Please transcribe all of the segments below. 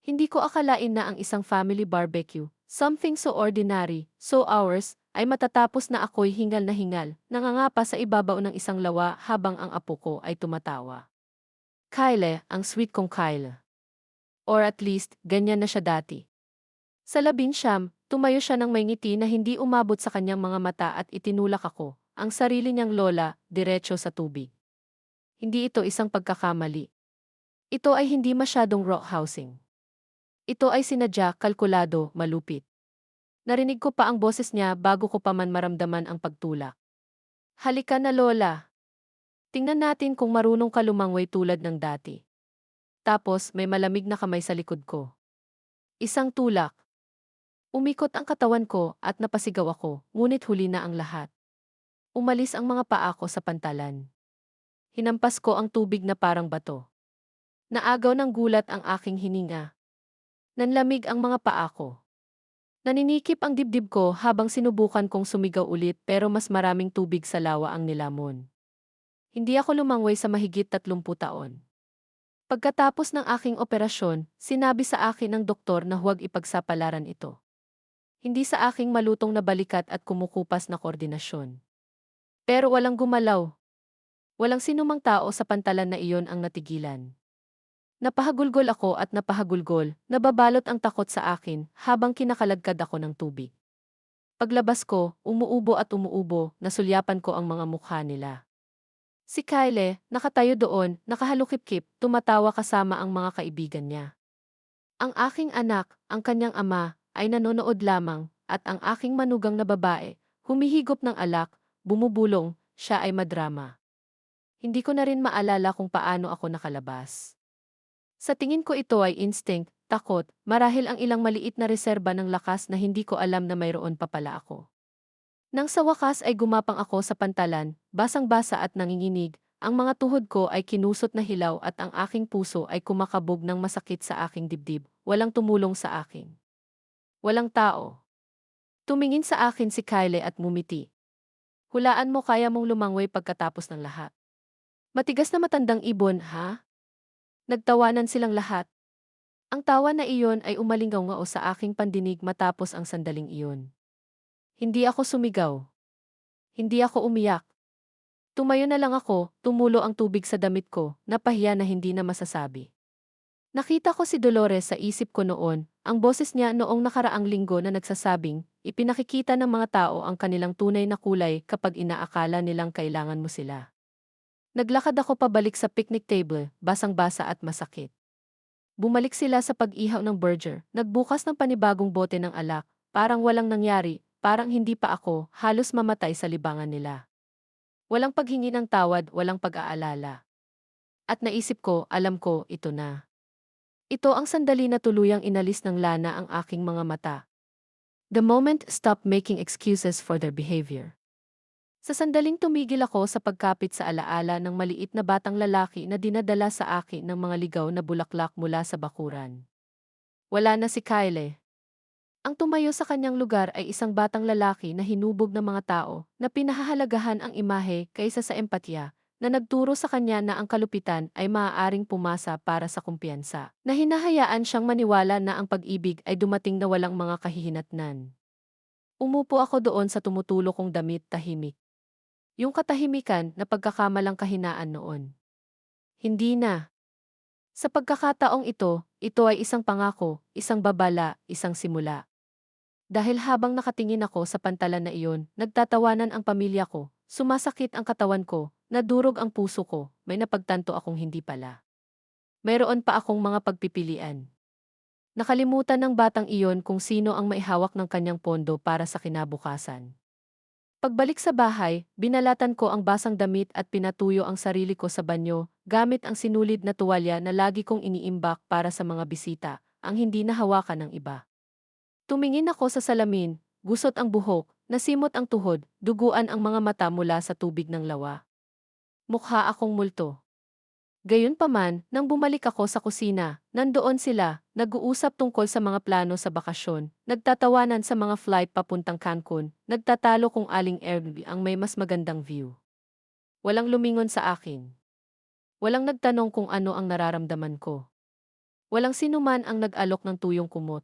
Hindi ko akalain na ang isang family barbecue, something so ordinary, so ours, ay matatapos na ako'y hingal na hingal, nangangapa sa ibabaw ng isang lawa habang ang apo ko ay tumatawa. Kyle, ang sweet kong Kyle. Or at least, ganyan na siya dati. Sa 19, tumayo siya ng may ngiti na hindi umabot sa kanyang mga mata at itinulak ako, ang sarili niyang lola, diretso sa tubig. Hindi ito isang pagkakamali. Ito ay hindi masyadong rock housing. Ito ay sinadya, kalkulado, malupit. Narinig ko pa ang boses niya bago ko pa man maramdaman ang pagtulak. Halika na lola. Tingnan natin kung marunong ka lumangway tulad ng dati. Tapos may malamig na kamay sa likod ko. Isang tulak. Umikot ang katawan ko at napasigaw ako, ngunit huli na ang lahat. Umalis ang mga paa ko sa pantalan. Hinampas ko ang tubig na parang bato. Naagaw ng gulat ang aking hininga. Nanlamig ang mga paa ko. Naninikip ang dibdib ko habang sinubukan kong sumigaw ulit pero mas maraming tubig sa lawa ang nilamon. Hindi ako lumangway sa mahigit 30 taon. Pagkatapos ng aking operasyon, sinabi sa akin ng doktor na huwag ipagsapalaran ito. Hindi sa aking malutong na balikat at kumukupas na koordinasyon. Pero walang gumalaw. Walang sinumang tao sa pantalan na iyon ang natigilan. Napahagulgol ako at napahagulgol, nababalot ang takot sa akin habang kinakalagkad ako ng tubig. Paglabas ko, umuubo, nasulyapan ko ang mga mukha nila. Si Kyle, nakatayo doon, nakahalukip-kip, tumatawa kasama ang mga kaibigan niya. Ang aking anak, ang kanyang ama, ay nanonood lamang, at ang aking manugang na babae, humihigop ng alak, bumubulong, siya ay madrama. Hindi ko na rin maalala kung paano ako nakalabas. Sa tingin ko ito ay instinct, takot, marahil ang ilang maliit na reserba ng lakas na hindi ko alam na mayroon pa pala ako. Nang sa wakas ay gumapang ako sa pantalan, basang-basa at nanginginig, ang mga tuhod ko ay kinusot na hilaw at ang aking puso ay kumakabog ng masakit sa aking dibdib, walang tumulong sa akin. Walang tao. Tumingin sa akin si Kyle at mumiti. Hulaan mo kaya mong lumangway pagkatapos ng lahat. Matigas na matandang ibon, ha? Nagtawanan silang lahat. Ang tawa na iyon ay umalingaw-ngao sa aking pandinig matapos ang sandaling iyon. Hindi ako sumigaw. Hindi ako umiyak. Tumayo na lang ako, tumulo ang tubig sa damit ko, napahiya na hindi na masasabi. Nakita ko si Dolores sa isip ko noon, ang boses niya noong nakaraang linggo na nagsasabing, ipinakikita ng mga tao ang kanilang tunay na kulay kapag inaakala nilang kailangan mo sila. Naglakad ako pabalik sa picnic table, basang-basa at masakit. Bumalik sila sa pag-ihaw ng burger, nagbukas ng panibagong bote ng alak, parang walang nangyari, parang hindi pa ako, halos mamatay sa libangan nila. Walang paghingi ng tawad, walang pag-aalala. At naisip ko, alam ko, ito na. Ito ang sandali na tuluyang inalis ng lana ang aking mga mata. The moment stopped making excuses for their behavior. Sa sandaling tumigil ako sa pagkapit sa alaala ng maliit na batang lalaki na dinadala sa akin ng mga ligaw na bulaklak mula sa bakuran. Wala na si Kyle. Ang tumayo sa kanyang lugar ay isang batang lalaki na hinubog ng mga tao na pinahahalagahan ang imahe kaysa sa empatya, na nagturo sa kanya na ang kalupitan ay maaaring pumasa para sa kumpiyansa, na hinahayaan siyang maniwala na ang pag-ibig ay dumating na walang mga kahihinatnan. Umupo ako doon sa tumutulo kong damit, tahimik. Yung katahimikan na pagkakamalang kahinaan noon. Hindi na. Sa pagkakataong ito ay isang pangako, isang babala, isang simula. Dahil habang nakatingin ako sa pantalan na iyon, nagtatawanan ang pamilya ko, sumasakit ang katawan ko, nadurog ang puso ko, may napagtanto akong hindi pala. Mayroon pa akong mga pagpipilian. Nakalimutan ng batang iyon kung sino ang maihawak ng kanyang pondo para sa kinabukasan. Pagbalik sa bahay, binalatan ko ang basang damit at pinatuyo ang sarili ko sa banyo, gamit ang sinulid na tuwalya na lagi kong iniimbak para sa mga bisita, ang hindi nahawakan ng iba. Tumingin ako sa salamin, gusot ang buhok, nasimot ang tuhod, duguan ang mga mata mula sa tubig ng lawa. Mukha akong multo. Gayunpaman, nang bumalik ako sa kusina, nandoon sila, nag-uusap tungkol sa mga plano sa bakasyon, nagtatawanan sa mga flight papuntang Cancun, nagtatalo kung aling Airbnb ang may mas magandang view. Walang lumingon sa akin. Walang nagtanong kung ano ang nararamdaman ko. Walang sinuman ang nag-alok ng tuyong kumot.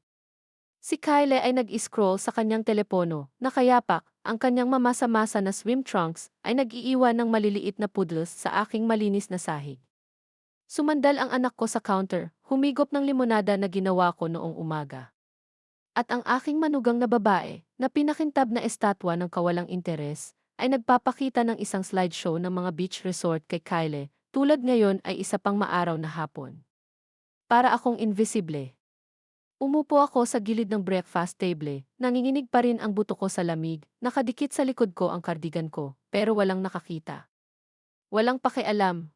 Si Kyle ay nag-scroll sa kanyang telepono, nakayapak, ang kanyang mamasa-masa na swim trunks ay nag-iiwan ng maliliit na poodles sa aking malinis na sahig. Sumandal ang anak ko sa counter, humigop ng limonada na ginawa ko noong umaga. At ang aking manugang na babae, na pinakintab na estatwa ng kawalang interes, ay nagpapakita ng isang slideshow ng mga beach resort kay Kyle, tulad ngayon ay isa pang maaraw na hapon. Para akong invisible. Umupo ako sa gilid ng breakfast table, nanginginig pa rin ang buto ko sa lamig, nakadikit sa likod ko ang kardigan ko, pero walang nakakita. Walang pakialam.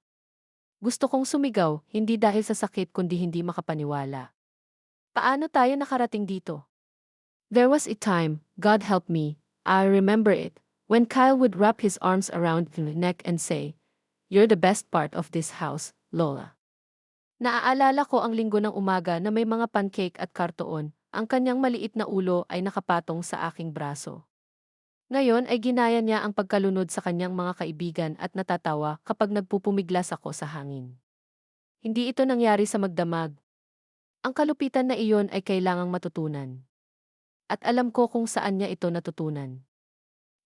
Gusto kong sumigaw, hindi dahil sa sakit kundi hindi makapaniwala. Paano tayo nakarating dito? There was a time, God help me, I remember it, when Kyle would wrap his arms around my neck and say, "You're the best part of this house, Lola." Naaalala ko ang linggo ng umaga na may mga pancake at kartoon, ang kanyang maliit na ulo ay nakapatong sa aking braso. Ngayon ay ginaya niya ang pagkalunod sa kanyang mga kaibigan at natatawa kapag nagpupumiglas ako sa hangin. Hindi ito nangyari sa magdamag. Ang kalupitan na iyon ay kailangang matutunan. At alam ko kung saan niya ito natutunan.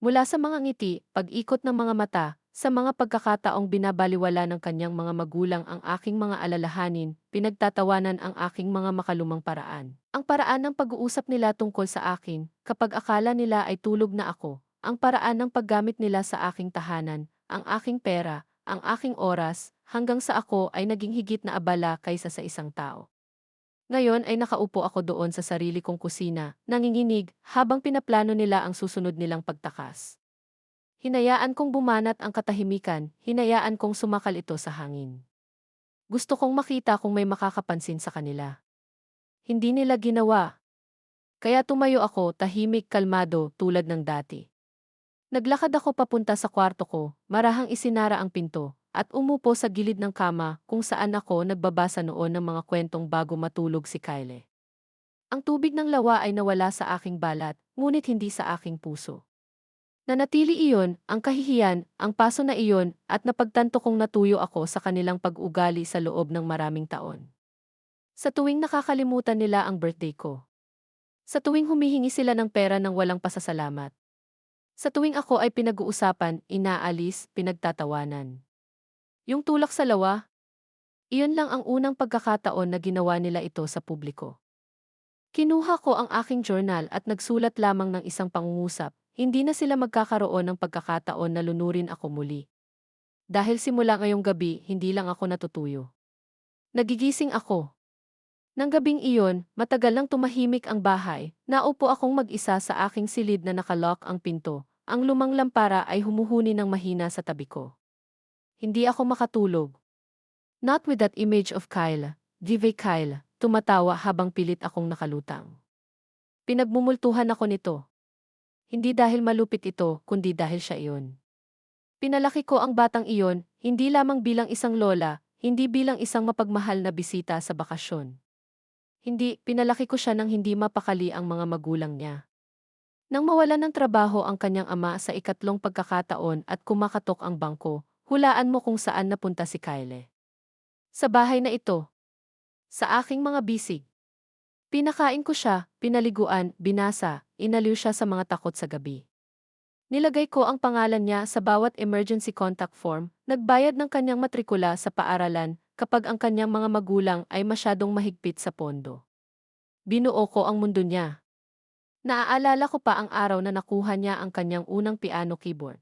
Mula sa mga ngiti, pag-ikot ng mga mata, sa mga pagkakataong binabaliwala ng kanyang mga magulang ang aking mga alalahanin, pinagtatawanan ang aking mga makalumang paraan. Ang paraan ng pag-uusap nila tungkol sa akin, kapag akala nila ay tulog na ako, ang paraan ng paggamit nila sa aking tahanan, ang aking pera, ang aking oras, hanggang sa ako ay naging higit na abala kaysa sa isang tao. Ngayon ay nakaupo ako doon sa sarili kong kusina, nanginginig, habang pinaplano nila ang susunod nilang pagtakas. Hinayaan kong bumanat ang katahimikan, hinayaan kong sumakal ito sa hangin. Gusto kong makita kung may makakapansin sa kanila. Hindi nila ginawa. Kaya tumayo ako, tahimik, kalmado, tulad ng dati. Naglakad ako papunta sa kwarto ko, marahang isinara ang pinto, at umupo sa gilid ng kama kung saan ako nagbabasa noon ng mga kwentong bago matulog si Kyle. Ang tubig ng lawa ay nawala sa aking balat, ngunit hindi sa aking puso. Nanatili iyon, ang kahihiyan, ang paso na iyon, at napagtanto kong natuyo ako sa kanilang pag-ugali sa loob ng maraming taon. Sa tuwing nakakalimutan nila ang birthday ko. Sa tuwing humihingi sila ng pera ng walang pasasalamat. Sa tuwing ako ay pinag-uusapan, inaalis, pinagtatawanan. Yung tulak sa lawa, iyon lang ang unang pagkakataon na ginawa nila ito sa publiko. Kinuha ko ang aking journal at nagsulat lamang ng isang pangungusap, hindi na sila magkakaroon ng pagkakataon na lunurin ako muli. Dahil simula ngayong gabi, hindi lang ako natutuyo. Nagigising ako. Nang gabing iyon, matagal nang tumahimik ang bahay, naupo akong mag-isa sa aking silid na nakalock ang pinto, ang lumang lampara ay humuhuni ng mahina sa tabi ko. Hindi ako makatulog. Not with that image of Kyle, Dive Kyle, tumatawa habang pilit akong nakalutang. Pinagmumultuhan ako nito. Hindi dahil malupit ito, kundi dahil siya iyon. Pinalaki ko ang batang iyon, hindi lamang bilang isang lola, hindi bilang isang mapagmahal na bisita sa bakasyon. Hindi, pinalaki ko siya nang hindi mapakali ang mga magulang niya. Nang mawalan ng trabaho ang kanyang ama sa ikatlong pagkakataon at kumakatok ang bangko, hulaan mo kung saan napunta si Kyle. Sa bahay na ito. Sa aking mga bisig. Pinakain ko siya, pinaliguan, binasa, inaliw siya sa mga takot sa gabi. Nilagay ko ang pangalan niya sa bawat emergency contact form, nagbayad ng kanyang matrikula sa paaralan kapag ang kanyang mga magulang ay masyadong mahigpit sa pondo. Binuo ko ang mundo niya. Naaalala ko pa ang araw na nakuha niya ang kanyang unang piano keyboard.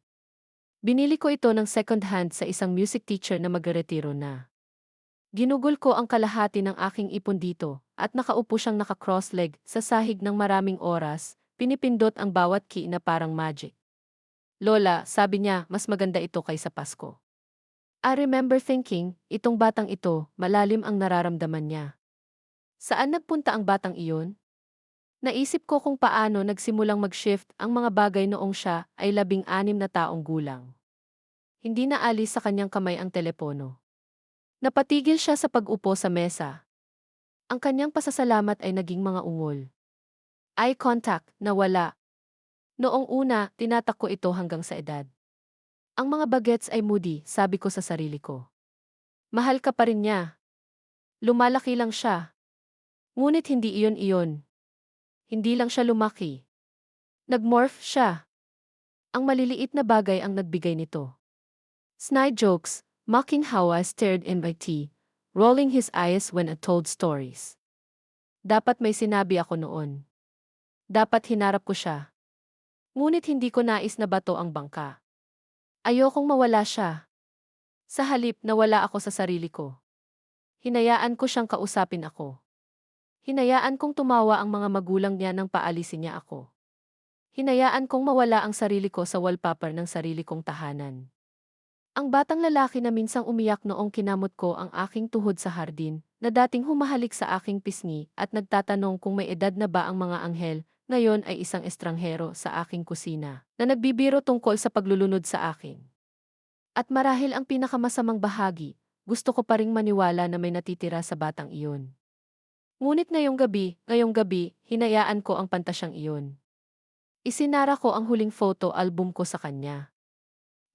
Binili ko ito ng second hand sa isang music teacher na magretiro na. Ginugol ko ang kalahati ng aking ipon dito, at nakaupo siyang naka-cross-leg sa sahig ng maraming oras, pinipindot ang bawat key na parang magic. Lola, sabi niya, mas maganda ito kaysa Pasko. I remember thinking, itong batang ito, malalim ang nararamdaman niya. Saan nagpunta ang batang iyon? Naisip ko kung paano nagsimulang mag-shift ang mga bagay noong siya ay 16 na taong gulang. Hindi na alis sa kanyang kamay ang telepono. Napatigil siya sa pag-upo sa mesa. Ang kanyang pasasalamat ay naging mga ungol. Eye contact, nawala. Noong una, tinatak ko ito hanggang sa edad. Ang mga bagets ay moody, sabi ko sa sarili ko. Mahal ka pa rin niya. Lumalaki lang siya. Ngunit hindi iyon. Hindi lang siya lumaki. Nagmorph siya. Ang maliliit na bagay ang nagbigay nito. Snide jokes, mocking how I stared in my tea, rolling his eyes when I told stories. Dapat may sinabi ako noon. Dapat hinarap ko siya. Ngunit hindi ko nais na bato ang bangka. Ayokong mawala siya. Sa halip nawala ako sa sarili ko. Hinayaan ko siyang kausapin ako. Hinayaan kong tumawa ang mga magulang niya nang paalisin niya ako. Hinayaan kong mawala ang sarili ko sa wallpaper ng sarili kong tahanan. Ang batang lalaki na minsang umiyak noong kinamot ko ang aking tuhod sa hardin, na dating humahalik sa aking pisngi at nagtatanong kung may edad na ba ang mga anghel, ngayon ay isang estranghero sa aking kusina, na nagbibiro tungkol sa paglulunod sa akin. At marahil ang pinakamasamang bahagi, gusto ko pa ring maniwala na may natitira sa batang iyon. Ngunit ngayong gabi, hinayaan ko ang pantasyang iyon. Isinara ko ang huling photo album ko sa kanya.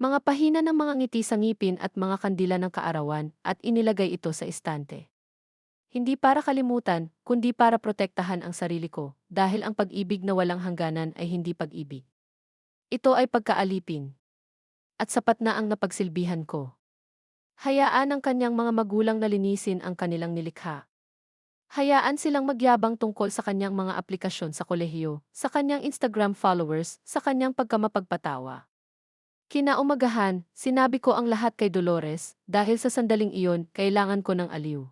Mga pahina ng mga ngiti sa ngipin at mga kandila ng kaarawan at inilagay ito sa estante. Hindi para kalimutan, kundi para protektahan ang sarili ko, dahil ang pag-ibig na walang hangganan ay hindi pag-ibig. Ito ay pagkaalipin. At sapat na ang napagsilbihan ko. Hayaan ang kanyang mga magulang na linisin ang kanilang nilikha. Hayaan silang magyabang tungkol sa kanyang mga aplikasyon sa kolehiyo, sa kanyang Instagram followers, sa kanyang pagkamapagpatawa. Kinaumagahan, sinabi ko ang lahat kay Dolores, dahil sa sandaling iyon, kailangan ko ng aliw.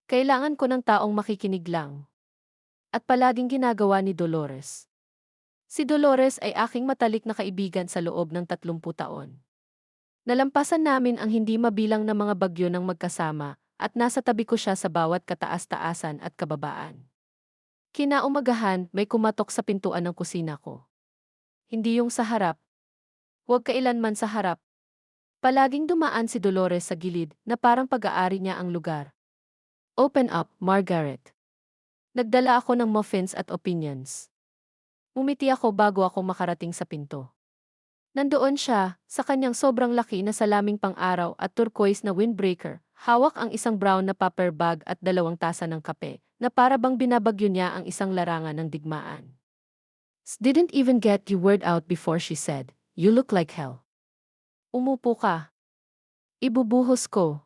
Kailangan ko ng taong makikinig lang. At palaging ginagawa ni Dolores. Si Dolores ay aking matalik na kaibigan sa loob ng 30 taon. Nalampasan namin ang hindi mabilang na mga bagyo ng magkasama, at nasa tabi ko siya sa bawat kataas-taasan at kababaan. Kinaumagahan, may kumatok sa pintuan ng kusina ko. Hindi yung sa harap. Huwag kailanman sa harap. Palaging dumaan si Dolores sa gilid na parang pag-aari niya ang lugar. Open up, Margaret. Nagdala ako ng muffins at opinions. Umiti ako bago ako makarating sa pinto. Nandoon siya, sa kanyang sobrang laki na salaming pang-araw at turquoise na windbreaker, hawak ang isang brown na paper bag at 2 tasa ng kape, na para bang binabagyo niya ang isang larangan ng digmaan. Didn't even get the word out before she said, "You look like hell." Umupo ka. Ibubuhos ko.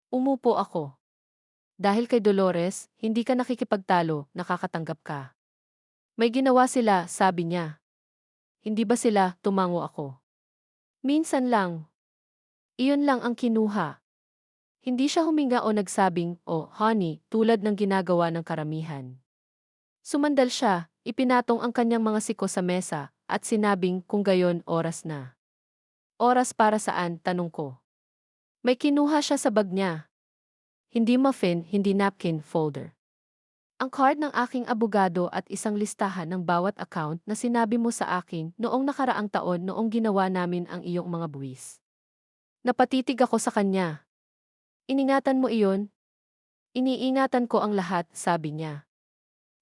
Umupo ako. Dahil kay Dolores, hindi ka nakikipagtalo, nakakatanggap ka. May ginawa sila, sabi niya. Hindi ba sila, tumango ako. Minsan lang. Iyon lang ang kinuha. Hindi siya huminga o nagsabing, "Oh, honey," tulad ng ginagawa ng karamihan. Sumandal siya, ipinatong ang kanyang mga siko sa mesa, at sinabing, "Kung gayon, oras na." Oras para saan, tanong ko. May kinuha siya sa bag niya. Hindi muffin, hindi napkin, folder. Ang card ng aking abogado at isang listahan ng bawat account na sinabi mo sa akin noong nakaraang taon noong ginawa namin ang iyong mga buwis. Napatitig ako sa kanya. Iningatan mo iyon? Iniingatan ko ang lahat, sabi niya.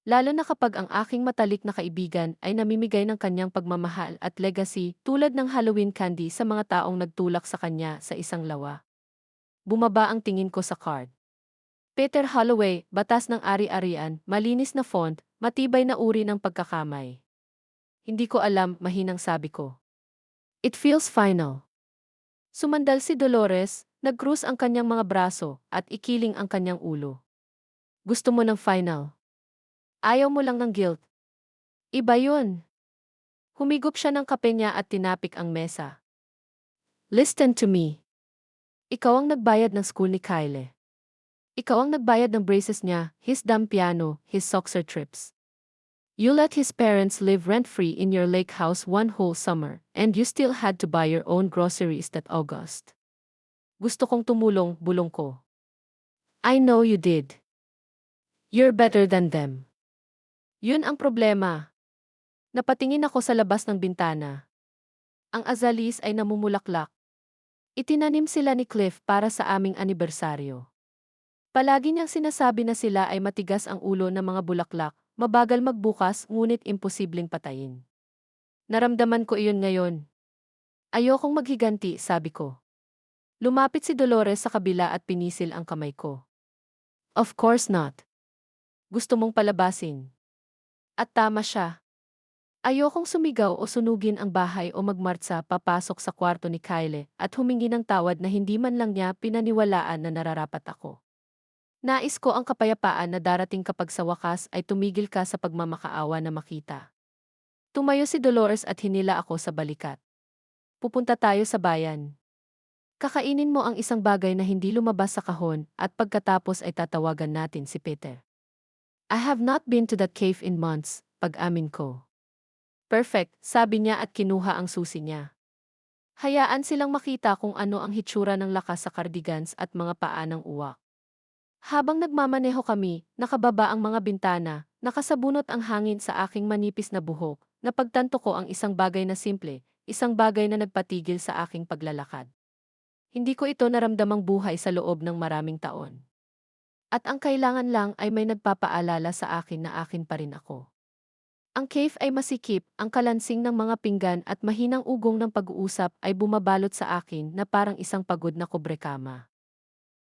Lalo na kapag ang aking matalik na kaibigan ay namimigay ng kanyang pagmamahal at legacy tulad ng Halloween candy sa mga taong nagtulak sa kanya sa isang lawa. Bumaba ang tingin ko sa card. Peter Holloway, batas ng ari-arian, malinis na font, matibay na uri ng pagkakamay. Hindi ko alam, mahinang sabi ko. It feels final. Sumandal si Dolores, nag-cruise ang kanyang mga braso, at ikiling ang kanyang ulo. Gusto mo ng final? Ayaw mo lang ng guilt. Iba yun. Humigop siya ng kape niya at tinapik ang mesa. Listen to me. Ikaw ang nagbayad ng school ni Kyle. Ikaw ang nagbayad ng braces niya, his damn piano, his soccer trips. You let his parents live rent-free in your lake house one whole summer, and you still had to buy your own groceries that August. Gusto kong tumulong, bulong ko. I know you did. You're better than them. Yun ang problema. Napatingin ako sa labas ng bintana. Ang azalis ay namumulaklak. Itinanim sila ni Cliff para sa aming anibersaryo. Palagi niyang sinasabi na sila ay matigas ang ulo ng mga bulaklak, mabagal magbukas ngunit imposibleng patayin. Naramdaman ko iyon ngayon. Ayokong maghiganti, sabi ko. Lumapit si Dolores sa kabila at pinisil ang kamay ko. Of course not. Gusto mong palabasin. At tama siya. Ayokong sumigaw o sunugin ang bahay o magmartsa papasok sa kwarto ni Kyle at humingi ng tawad na hindi man lang niya pinaniwalaan na nararapat ako. Nais ko ang kapayapaan na darating kapag sa wakas ay tumigil ka sa pagmamakaawa na makita. Tumayo si Dolores at hinila ako sa balikat. Pupunta tayo sa bayan. Kakainin mo ang isang bagay na hindi lumabas sa kahon at pagkatapos ay tatawagan natin si Peter. I have not been to that cave in months, pag-amin ko. Perfect, sabi niya at kinuha ang susi niya. Hayaan silang makita kung ano ang hitsura ng lakas sa cardigans at mga paa ng uwak. Habang nagmamaneho kami, nakababa ang mga bintana, nakasabunot ang hangin sa aking manipis na buhok, napagtanto ko ang isang bagay na simple, isang bagay na nagpatigil sa aking paglalakad. Hindi ko ito naramdamang buhay sa loob ng maraming taon. At ang kailangan lang ay may nagpapaalala sa akin na akin pa rin ako. Ang cave ay masikip, ang kalansing ng mga pinggan at mahinang ugong ng pag-uusap ay bumabalot sa akin na parang isang pagod na kobrekama.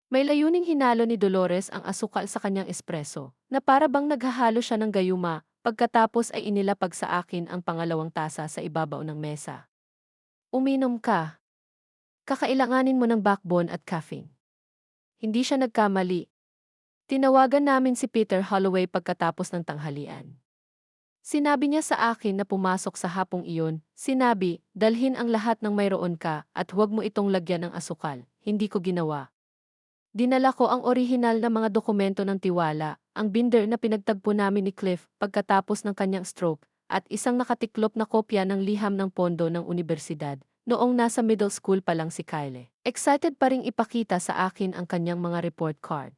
May layuning hinalo ni Dolores ang asukal sa kanyang espresso, na para bang naghahalo siya ng gayuma, pagkatapos ay inilapag sa akin ang pangalawang tasa sa ibabaw ng mesa. Uminom ka. Kakailanganin mo ng backbone at caffeine. Hindi siya nagkamali. Tinawagan namin si Peter Holloway pagkatapos ng tanghalian. Sinabi niya sa akin na pumasok sa hapong iyon, sinabi, dalhin ang lahat ng mayroon ka at huwag mo itong lagyan ng asukal. Hindi ko ginawa. Dinala ko ang orihinal na mga dokumento ng tiwala, ang binder na pinagtagpo namin ni Cliff pagkatapos ng kanyang stroke, at isang nakatiklop na kopya ng liham ng pondo ng universidad, noong nasa middle school pa lang si Kyle. Excited pa ring ipakita sa akin ang kanyang mga report card.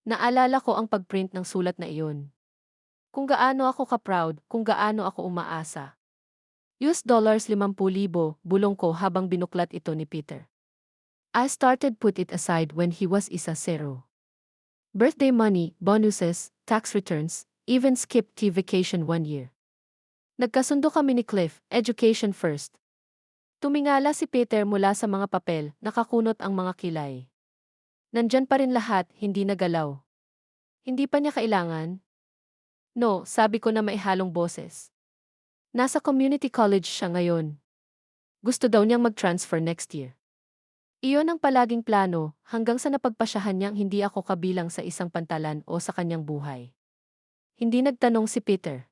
Naalala ko ang pagprint ng sulat na iyon. Kung gaano ako ka-proud, kung gaano ako umaasa. $50,000, bulong ko habang binuklat ito ni Peter. I started put it aside when he was isa zero. Birthday money, bonuses, tax returns, even skipped tea vacation 1 year. Nagkasundo kami ni Cliff, education first. Tumingala si Peter mula sa mga papel, nakakunot ang mga kilay. Nandyan pa rin lahat, hindi nagalaw. Hindi pa niya kailangan? No, sabi ko na maihalong boses. Nasa community college siya ngayon. Gusto daw niyang mag-transfer next year. Iyon ang palaging plano, hanggang sa napagpasyahan niyang hindi ako kabilang sa isang pantalan o sa kanyang buhay. Hindi nagtanong si Peter.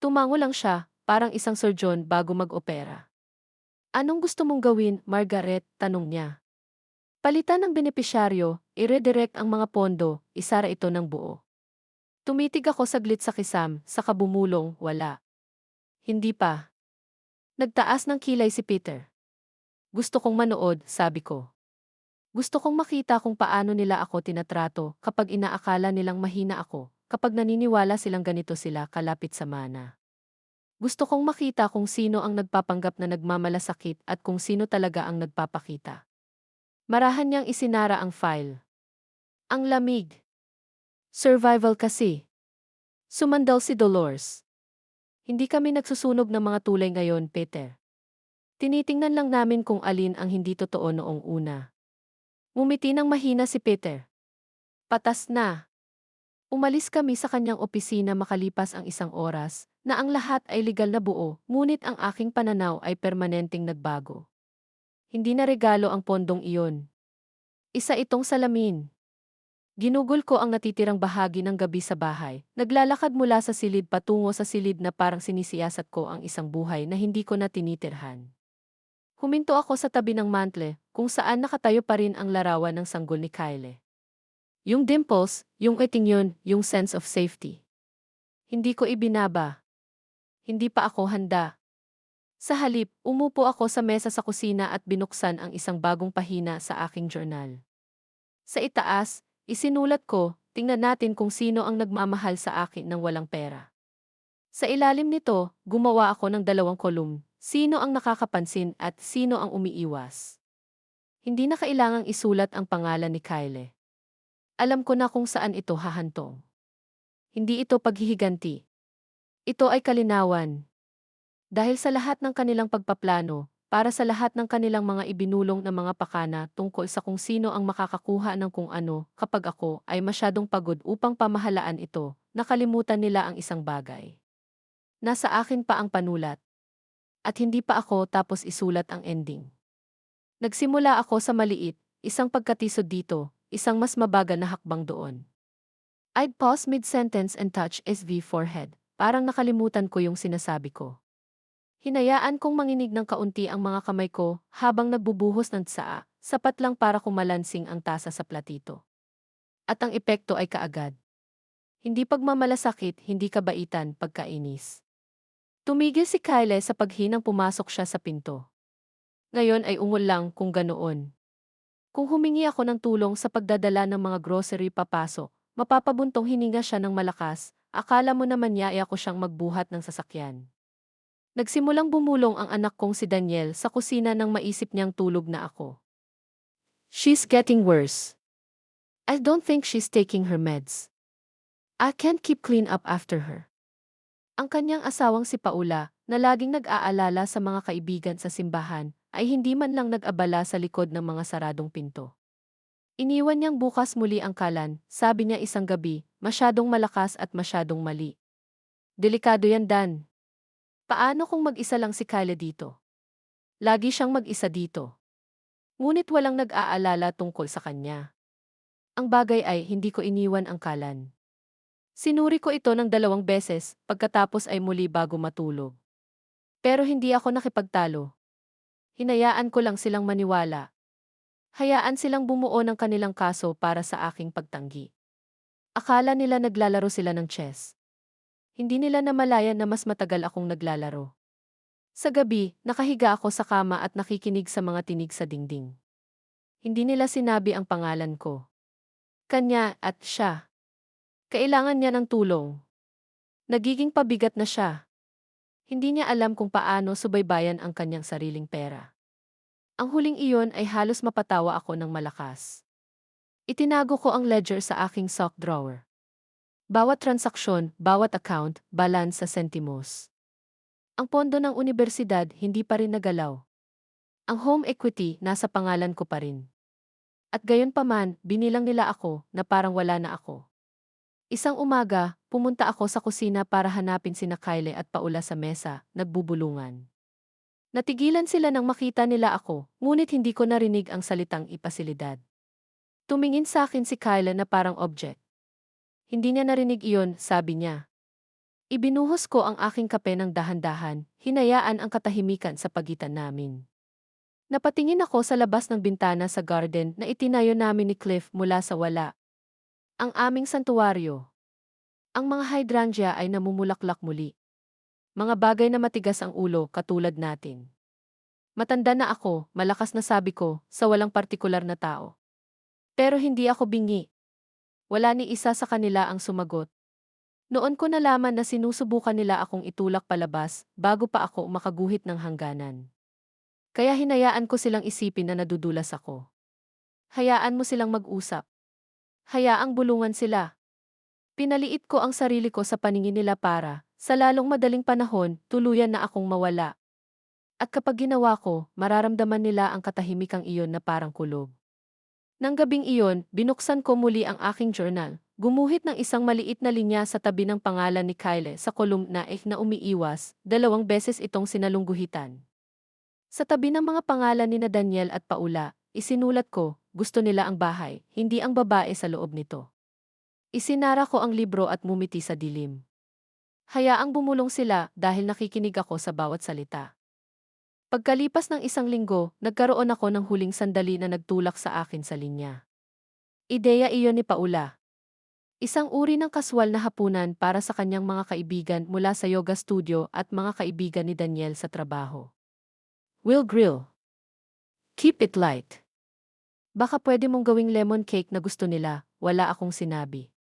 Tumango lang siya, parang isang surgeon bago mag-opera. Anong gusto mong gawin, Margaret? Tanong niya. Palitan ng benepisyaryo, i-redirect ang mga pondo, isara ito ng buo. Tumitig ako saglit sa kisam, saka bumulong, wala. Hindi pa. Nagtaas ng kilay si Peter. Gusto kong manood, sabi ko. Gusto kong makita kung paano nila ako tinatrato kapag inaakala nilang mahina ako, kapag naniniwala silang ganito sila kalapit sa mana. Gusto kong makita kung sino ang nagpapanggap na nagmamalasakit at kung sino talaga ang nagpapakita. Marahan niyang isinara ang file. Ang lamig. Survival kasi. Sumandal si Dolores. Hindi kami nagsusunog ng mga tulay ngayon, Peter. Tinitingnan lang namin kung alin ang hindi totoo noong una. Ngumiti ng mahina si Peter. Patas na. Umalis kami sa kanyang opisina makalipas ang isang oras, na ang lahat ay legal na buo, ngunit ang aking pananaw ay permanenteng nagbago. Hindi na regalo ang pondong iyon. Isa itong salamin. Ginugol ko ang natitirang bahagi ng gabi sa bahay, naglalakad mula sa silid patungo sa silid na parang sinisiyasat ko ang isang buhay na hindi ko na tinitirhan. Huminto ako sa tabi ng mantle, kung saan nakatayo pa rin ang larawan ng sanggol ni Kyle. Yung dimples, yung iting yun, yung sense of safety. Hindi ko ibinaba. Hindi pa ako handa. Sa halip, umupo ako sa mesa sa kusina at binuksan ang isang bagong pahina sa aking journal. Sa itaas, isinulat ko, tingnan natin kung sino ang nagmamahal sa akin ng walang pera. Sa ilalim nito, gumawa ako ng 2 kolumn, sino ang nakakapansin at sino ang umiiwas. Hindi na kailangang isulat ang pangalan ni Kyle. Alam ko na kung saan ito hahantong. Hindi ito paghihiganti. Ito ay kalinawan. Dahil sa lahat ng kanilang pagpaplano, para sa lahat ng kanilang mga ibinulong na mga pakana tungkol sa kung sino ang makakakuha ng kung ano, kapag ako ay masyadong pagod upang pamahalaan ito, nakalimutan nila ang isang bagay. Nasa akin pa ang panulat. At hindi pa ako tapos isulat ang ending. Nagsimula ako sa maliit, isang pagkatisod dito, isang mas mabagal na hakbang doon. I'd pause mid-sentence and touch SV forehead, parang nakalimutan ko yung sinasabi ko. Hinayaan kong manginig ng kaunti ang mga kamay ko habang nagbubuhos ng tsaa, sapat lang para kumalansing ang tasa sa platito. At ang epekto ay kaagad. Hindi pagmamalasakit, hindi kabaitan, pagkainis. Tumigil si Kyle sa paghinang pumasok siya sa pinto. Ngayon ay ungol lang kung ganoon. Kung humingi ako ng tulong sa pagdadala ng mga grocery papasok, mapapabuntong hininga siya ng malakas, akala mo naman yaya ko siyang magbuhat ng sasakyan. Nagsimulang bumulong ang anak kong si Daniel sa kusina nang maisip niyang tulog na ako. She's getting worse. I don't think she's taking her meds. I can't keep clean up after her. Ang kanyang asawang si Paula, na laging nag-aalala sa mga kaibigan sa simbahan, ay hindi man lang nag-abala sa likod ng mga saradong pinto. Iniwan niyang bukas muli ang kalan, sabi niya isang gabi, masyadong malakas at masyadong mali. Delikado yan, Dan. Paano kung mag-isa lang si Kyle dito? Lagi siyang mag-isa dito. Ngunit walang nag-aalala tungkol sa kanya. Ang bagay ay hindi ko iniwan ang kalan. Sinuri ko ito ng 2 beses, pagkatapos ay muli bago matulog. Pero hindi ako nakipagtalo. Hinayaan ko lang silang maniwala. Hayaan silang bumuo ng kanilang kaso para sa aking pagtanggi. Akala nila naglalaro sila ng chess. Hindi nila namalayan na mas matagal akong naglalaro. Sa gabi, nakahiga ako sa kama at nakikinig sa mga tinig sa dingding. Hindi nila sinabi ang pangalan ko. Kanya at siya. Kailangan niya ng tulong. Nagiging pabigat na siya. Hindi niya alam kung paano subaybayan ang kanyang sariling pera. Ang huling iyon ay halos mapatawa ako ng malakas. Itinago ko ang ledger sa aking sock drawer. Bawat transaksyon, bawat account, balance sa sentimos. Ang pondo ng unibersidad hindi pa rin nagalaw. Ang home equity nasa pangalan ko pa rin. At gayon pa man, binilang nila ako na parang wala na ako. Isang umaga, pumunta ako sa kusina para hanapin sina Kyle at Paula sa mesa, nagbubulungan. Natigilan sila nang makita nila ako, ngunit hindi ko narinig ang salitang ipasilidad. Tumingin sa akin si Kyle na parang object. Hindi niya narinig iyon, sabi niya. Ibinuhos ko ang aking kape ng dahan-dahan, hinayaan ang katahimikan sa pagitan namin. Napatingin ako sa labas ng bintana sa garden na itinayo namin ni Cliff mula sa wala. Ang aming santuwaryo. Ang mga hydrangea ay namumulaklak muli. Mga bagay na matigas ang ulo katulad natin. Matanda na ako, malakas na sabi ko, sa walang partikular na tao. Pero hindi ako bingi. Wala ni isa sa kanila ang sumagot. Noon ko nalaman na sinusubukan nila akong itulak palabas bago pa ako makaguhit ng hangganan. Kaya hinayaan ko silang isipin na nadudulas ako. Hayaan mo silang mag-usap. Hayaang bulungan sila. Pinaliit ko ang sarili ko sa paningin nila para, sa lalong madaling panahon, tuluyan na akong mawala. At kapag ginawa ko, mararamdaman nila ang katahimikang iyon na parang kulog. Nang gabing iyon, binuksan ko muli ang aking journal, gumuhit ng isang maliit na linya sa tabi ng pangalan ni Kyle sa kolumna na umiiwas, 2 beses itong sinalungguhitan. Sa tabi ng mga pangalan ni Daniel at Paula, isinulat ko, gusto nila ang bahay, hindi ang babae sa loob nito. Isinara ko ang libro at mumiti sa dilim. Hayaang bumulong sila dahil nakikinig ako sa bawat salita. Pagkalipas ng 1 linggo, nagkaroon ako ng huling sandali na nagtulak sa akin sa linya. Ideya iyon ni Paula. Isang uri ng kaswal na hapunan para sa kanyang mga kaibigan mula sa yoga studio at mga kaibigan ni Daniel sa trabaho. We'll grill. Keep it light. Baka pwede mong gawing lemon cake na gusto nila, wala akong sinabi.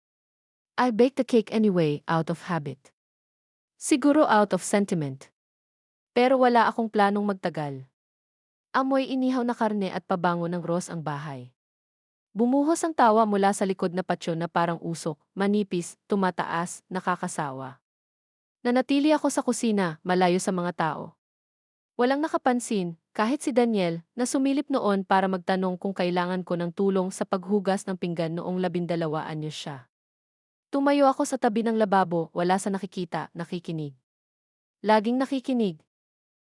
I bake the cake anyway, out of habit. Siguro out of sentiment. Pero wala akong planong magtagal. Amoy inihaw na karne at pabango ng rose ang bahay. Bumuhos ang tawa mula sa likod na patio na parang usok, manipis, tumataas, nakakasawa. Nanatili ako sa kusina, malayo sa mga tao. Walang nakapansin, kahit si Daniel, na sumilip noon para magtanong kung kailangan ko ng tulong sa paghugas ng pinggan noong 12 anyos siya. Tumayo ako sa tabi ng lababo, wala sa nakikita, nakikinig. Laging nakikinig.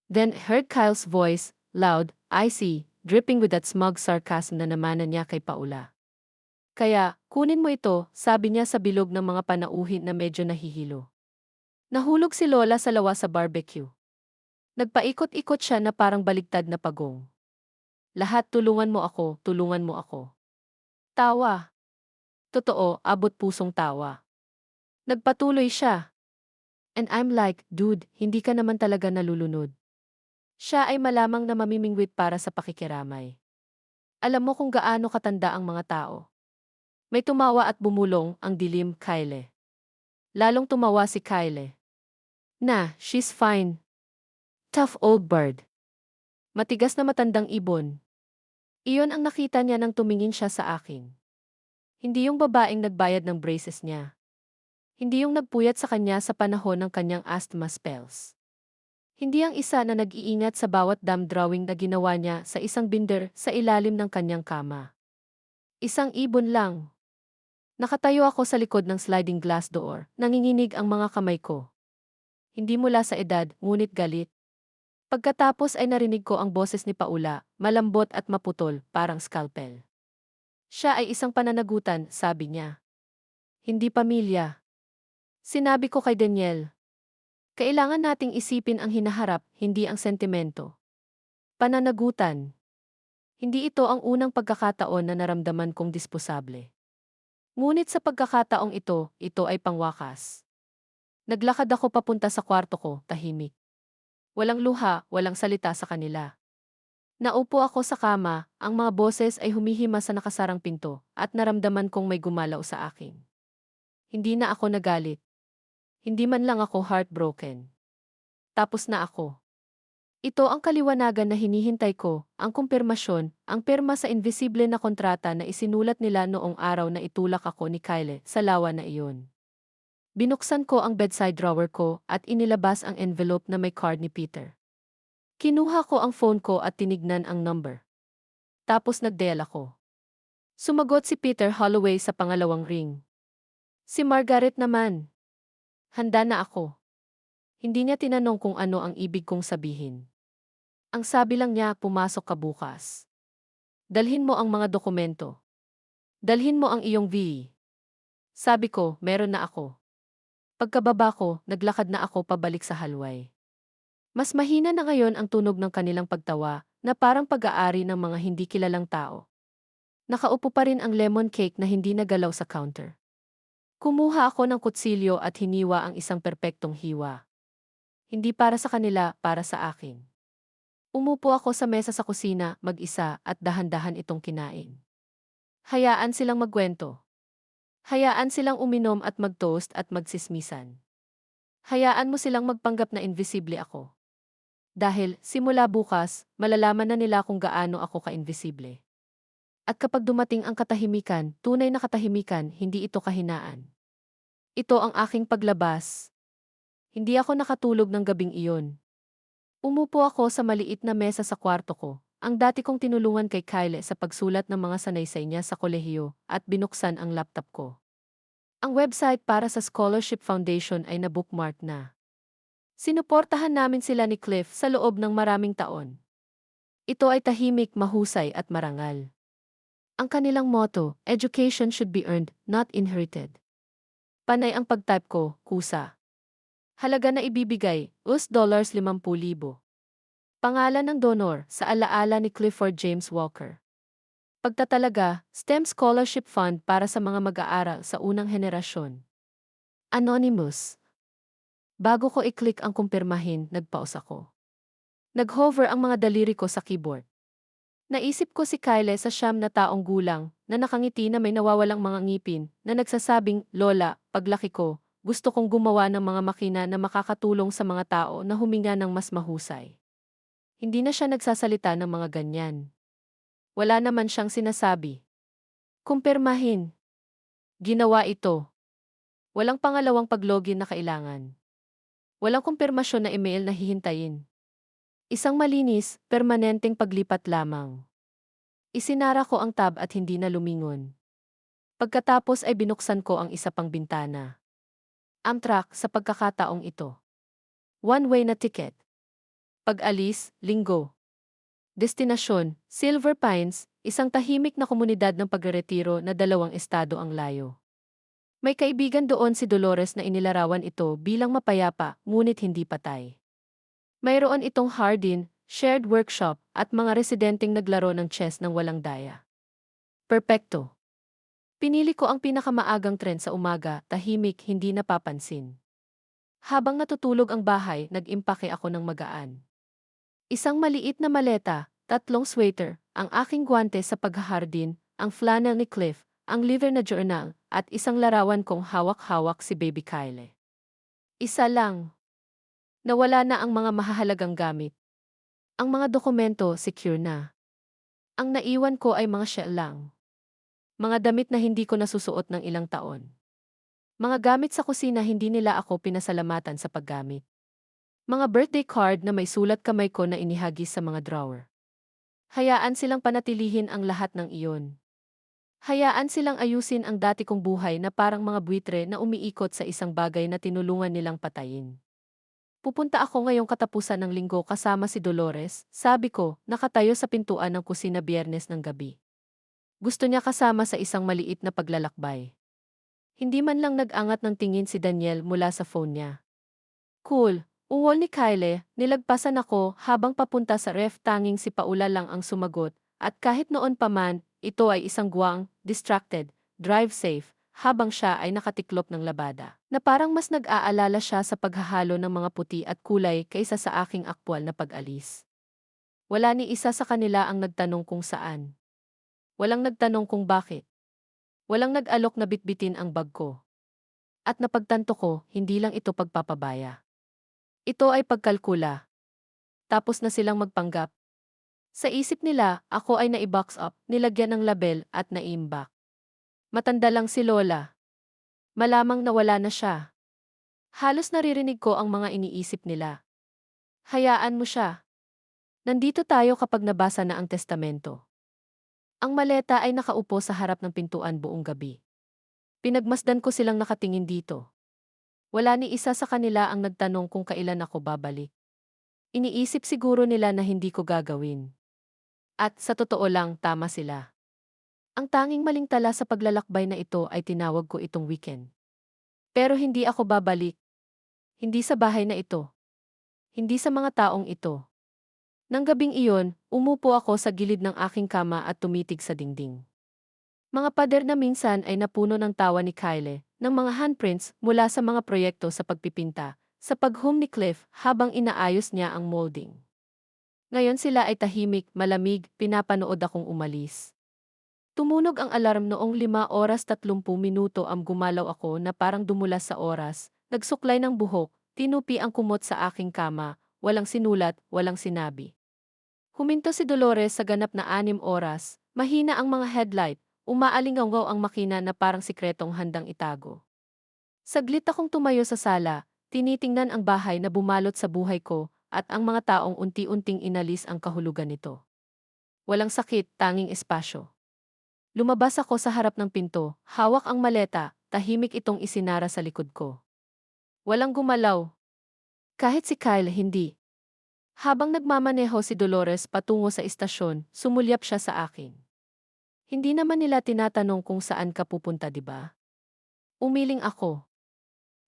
Then heard Kyle's voice, loud, icy, dripping with that smug sarcasm na namanan niya kay Paula. Kaya, kunin mo ito, sabi niya sa bilog ng mga panauhin na medyo nahihilo. Nahulog si Lola sa lawa sa barbecue. Nagpaikot-ikot siya na parang baligtad na pagong. Lahat tulungan mo ako, tulungan mo ako. Tawa. Totoo, abot pusong tawa. Nagpatuloy siya. And I'm like, dude, hindi ka naman talaga nalulunod. Siya ay malamang na mamimingwit para sa pakikiramay. Alam mo kung gaano katanda ang mga tao. May tumawa at bumulong ang dilim, Kyle. Lalong tumawa si Kyle. She's fine. Tough old bird. Matigas na matandang ibon. Iyon ang nakita niya nang tumingin siya sa akin. Hindi yung babaeng nagbayad ng braces niya. Hindi yung nagpuyat sa kanya sa panahon ng kanyang asthma spells. Hindi ang isa na nag-iingat sa bawat dumb drawing na ginawa niya sa isang binder sa ilalim ng kanyang kama. Isang ibon lang. Nakatayo ako sa likod ng sliding glass door, nanginginig ang mga kamay ko. Hindi mula sa edad, ngunit galit. Pagkatapos ay narinig ko ang boses ni Paula, malambot at maputol, parang scalpel. Siya ay isang pananagutan, sabi niya. Hindi pamilya. Sinabi ko kay Daniel. Kailangan nating isipin ang hinaharap, hindi ang sentimento. Pananagutan. Hindi ito ang unang pagkakataon na naramdaman kong disposable. Ngunit sa pagkakataong ito ay pangwakas. Naglakad ako papunta sa kwarto ko, tahimik. Walang luha, walang salita sa kanila. Naupo ako sa kama, ang mga boses ay humihima sa nakasarang pinto, at naramdaman kong may gumalaw sa akin. Hindi na ako nagalit. Hindi man lang ako heartbroken. Tapos na ako. Ito ang kaliwanagan na hinihintay ko, ang kumpirmasyon, ang pirma sa invisible na kontrata na isinulat nila noong araw na itulak ako ni Kyle sa lawa na iyon. Binuksan ko ang bedside drawer ko at inilabas ang envelope na may card ni Peter. Kinuha ko ang phone ko at tinignan ang number. Tapos nag-dial ako. Sumagot si Peter Holloway sa pangalawang ring. Si Margaret naman. Handa na ako. Hindi niya tinanong kung ano ang ibig kong sabihin. Ang sabi lang niya, pumasok ka bukas. Dalhin mo ang mga dokumento. Dalhin mo ang iyong VE. Sabi ko, meron na ako. Pagkababa ko, naglakad na ako pabalik sa halway. Mas mahina na ngayon ang tunog ng kanilang pagtawa, na parang pag-aari ng mga hindi kilalang tao. Nakaupo pa rin ang lemon cake na hindi nagalaw sa counter. Kumuha ako ng kutsilyo at hiniwa ang isang perpektong hiwa. Hindi para sa kanila, para sa akin. Umupo ako sa mesa sa kusina, mag-isa, at dahan-dahan itong kinain. Hayaan silang magkwento. Hayaan silang uminom at mag-toast at magsismisan. Hayaan mo silang magpanggap na invisible ako. Dahil, simula bukas, malalaman na nila kung gaano ako ka-invisible. At kapag dumating ang katahimikan, tunay na katahimikan, hindi ito kahinaan. Ito ang aking paglabas. Hindi ako nakatulog ng gabing iyon. Umupo ako sa maliit na mesa sa kwarto ko, ang dati kong tinulungan kay Kyle sa pagsulat ng mga sanaysay niya sa kolehiyo, at binuksan ang laptop ko. Ang website para sa Scholarship Foundation ay na-bookmark na. Sinuportahan namin sila ni Cliff sa loob ng maraming taon. Ito ay tahimik, mahusay at marangal. Ang kanilang motto, education should be earned, not inherited. Panay ang pagtype ko, kusa. Halaga na ibibigay, $50,000. Pangalan ng donor, sa alaala ni Clifford James Walker. Pagtatalaga, STEM Scholarship Fund para sa mga mag-aaral sa unang henerasyon. Anonymous. Bago ko i-click ang kumpirmahin, nagpause ako. Nag-hover ang mga daliri ko sa keyboard. Naisip ko si Kyle sa siyam na taong gulang, na nakangiti na may nawawalang mga ngipin, na nagsasabing, Lola, paglaki ko, gusto kong gumawa ng mga makina na makakatulong sa mga tao na huminga ng mas mahusay. Hindi na siya nagsasalita ng mga ganyan. Wala naman siyang sinasabi. Kumpirmahin. Ginawa ito. Walang pangalawang paglogin na kailangan. Walang kumpirmasyon na email na hihintayin. Isang malinis, permanenteng paglipat lamang. Isinara ko ang tab at hindi na lumingon. Pagkatapos ay binuksan ko ang isa pang bintana. Amtrak sa pagkakataong ito. One-way na ticket. Pag-alis, Linggo. Destinasyon, Silver Pines, isang tahimik na komunidad ng pagreretiro na 2 estado ang layo. May kaibigan doon si Dolores na inilarawan ito bilang mapayapa ngunit hindi patay. Mayroon itong hardin, shared workshop at mga residenteng naglaro ng chess ng walang daya. Perpekto. Pinili ko ang pinakamaagang tren sa umaga, tahimik, hindi napapansin. Habang natutulog ang bahay, nag-impake ako ng magaan. Isang maliit na maleta, 3 sweater, ang aking gwante sa paghahardin, ang flannel ni Cliff, ang liver na journal, at isang larawan kong hawak-hawak si Baby Kyle. Isa lang. Nawala na ang mga mahahalagang gamit. Ang mga dokumento, secure na. Ang naiwan ko ay mga shell lang. Mga damit na hindi ko nasusuot ng ilang taon. Mga gamit sa kusina hindi nila ako pinasalamatan sa paggamit. Mga birthday card na may sulat kamay ko na inihagis sa mga drawer. Hayaan silang panatilihin ang lahat ng iyon. Hayaan silang ayusin ang dati kong buhay na parang mga buitre na umiikot sa isang bagay na tinulungan nilang patayin. Pupunta ako ngayong katapusan ng linggo kasama si Dolores, sabi ko, nakatayo sa pintuan ng kusina Biyernes ng gabi. Gusto niya kasama sa isang maliit na paglalakbay. Hindi man lang nag-angat ng tingin si Daniel mula sa phone niya. Cool, ungol ni Kyle, nilagpasan ako habang papunta sa ref tanging si Paula lang ang sumagot, at kahit noon pa man, ito ay isang guwang, distracted, drive safe, habang siya ay nakatiklop ng labada, na parang mas nag-aalala siya sa paghahalo ng mga puti at kulay kaysa sa aking aktwal na pag-alis. Wala ni isa sa kanila ang nagtanong kung saan. Walang nagtanong kung bakit. Walang nag-alok na bitbitin ang bag ko. At napagtanto ko, hindi lang ito pagpapabaya. Ito ay pagkalkula. Tapos na silang magpanggap. Sa isip nila, ako ay nai-box up, nilagyan ng label at naimbak. Matanda lang si Lola. Malamang nawala na siya. Halos naririnig ko ang mga iniisip nila. Hayaan mo siya. Nandito tayo kapag nabasa na ang testamento. Ang maleta ay nakaupo sa harap ng pintuan buong gabi. Pinagmasdan ko silang nakatingin dito. Wala ni isa sa kanila ang nagtanong kung kailan ako babalik. Iniisip siguro nila na hindi ko gagawin. At sa totoo lang, tama sila. Ang tanging maling tala sa paglalakbay na ito ay tinawag ko itong weekend. Pero hindi ako babalik. Hindi sa bahay na ito. Hindi sa mga taong ito. Nang gabing iyon, umupo ako sa gilid ng aking kama at tumitig sa dingding. Mga pader na minsan ay napuno ng tawa ni Kyle, ng mga handprints mula sa mga proyekto sa pagpipinta, sa paghum ni Cliff habang inaayos niya ang molding. Ngayon sila ay tahimik, malamig, pinapanood akong umalis. Tumunog ang alarm noong 5:30 ang gumalaw ako na parang dumulas sa oras, nagsuklay ng buhok, tinupi ang kumot sa aking kama, walang sinulat, walang sinabi. Huminto si Dolores sa ganap na 6 oras, mahina ang mga headlight, umaalingaw ang makina na parang sikretong handang itago. Saglit akong tumayo sa sala, tinitingnan ang bahay na bumalot sa buhay ko, at ang mga taong unti-unting inalis ang kahulugan nito. Walang sakit, tanging espasyo. Lumabas ako sa harap ng pinto, hawak ang maleta, tahimik itong isinara sa likod ko. Walang gumalaw. Kahit si Kyle hindi. Habang nagmamaneho si Dolores patungo sa istasyon, sumulyap siya sa akin. Hindi naman nila tinatanong kung saan ka pupunta, di ba? Umiling ako.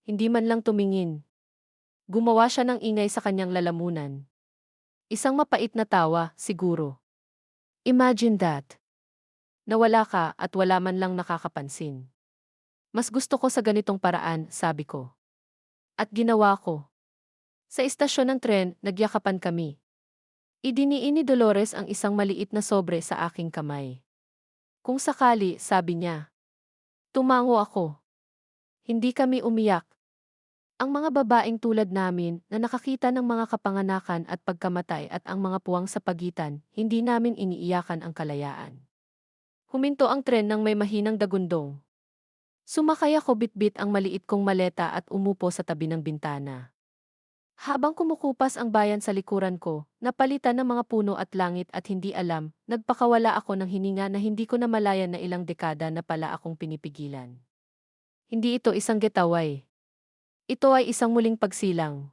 Hindi man lang tumingin. Gumawa siya ng ingay sa kanyang lalamunan. Isang mapait na tawa, siguro. Imagine that. Nawala ka at wala man lang nakakapansin. Mas gusto ko sa ganitong paraan, sabi ko. At ginawa ko. Sa istasyon ng tren, nagyakapan kami. Idiniin ni Dolores ang isang maliit na sobre sa aking kamay. Kung sakali, sabi niya. Tumango ako. Hindi kami umiyak. Ang mga babaeng tulad namin na nakakita ng mga kapanganakan at pagkamatay at ang mga puwang sa pagitan, hindi namin iniiyakan ang kalayaan. Huminto ang tren ng may mahinang dagundong. Sumakay ako bitbit ang maliit kong maleta at umupo sa tabi ng bintana. Habang kumukupas ang bayan sa likuran ko, napalitan ng mga puno at langit at hindi alam, nagpakawala ako ng hininga na hindi ko namalayan na ilang dekada na pala akong pinipigilan. Hindi ito isang getaway. Ito ay isang muling pagsilang.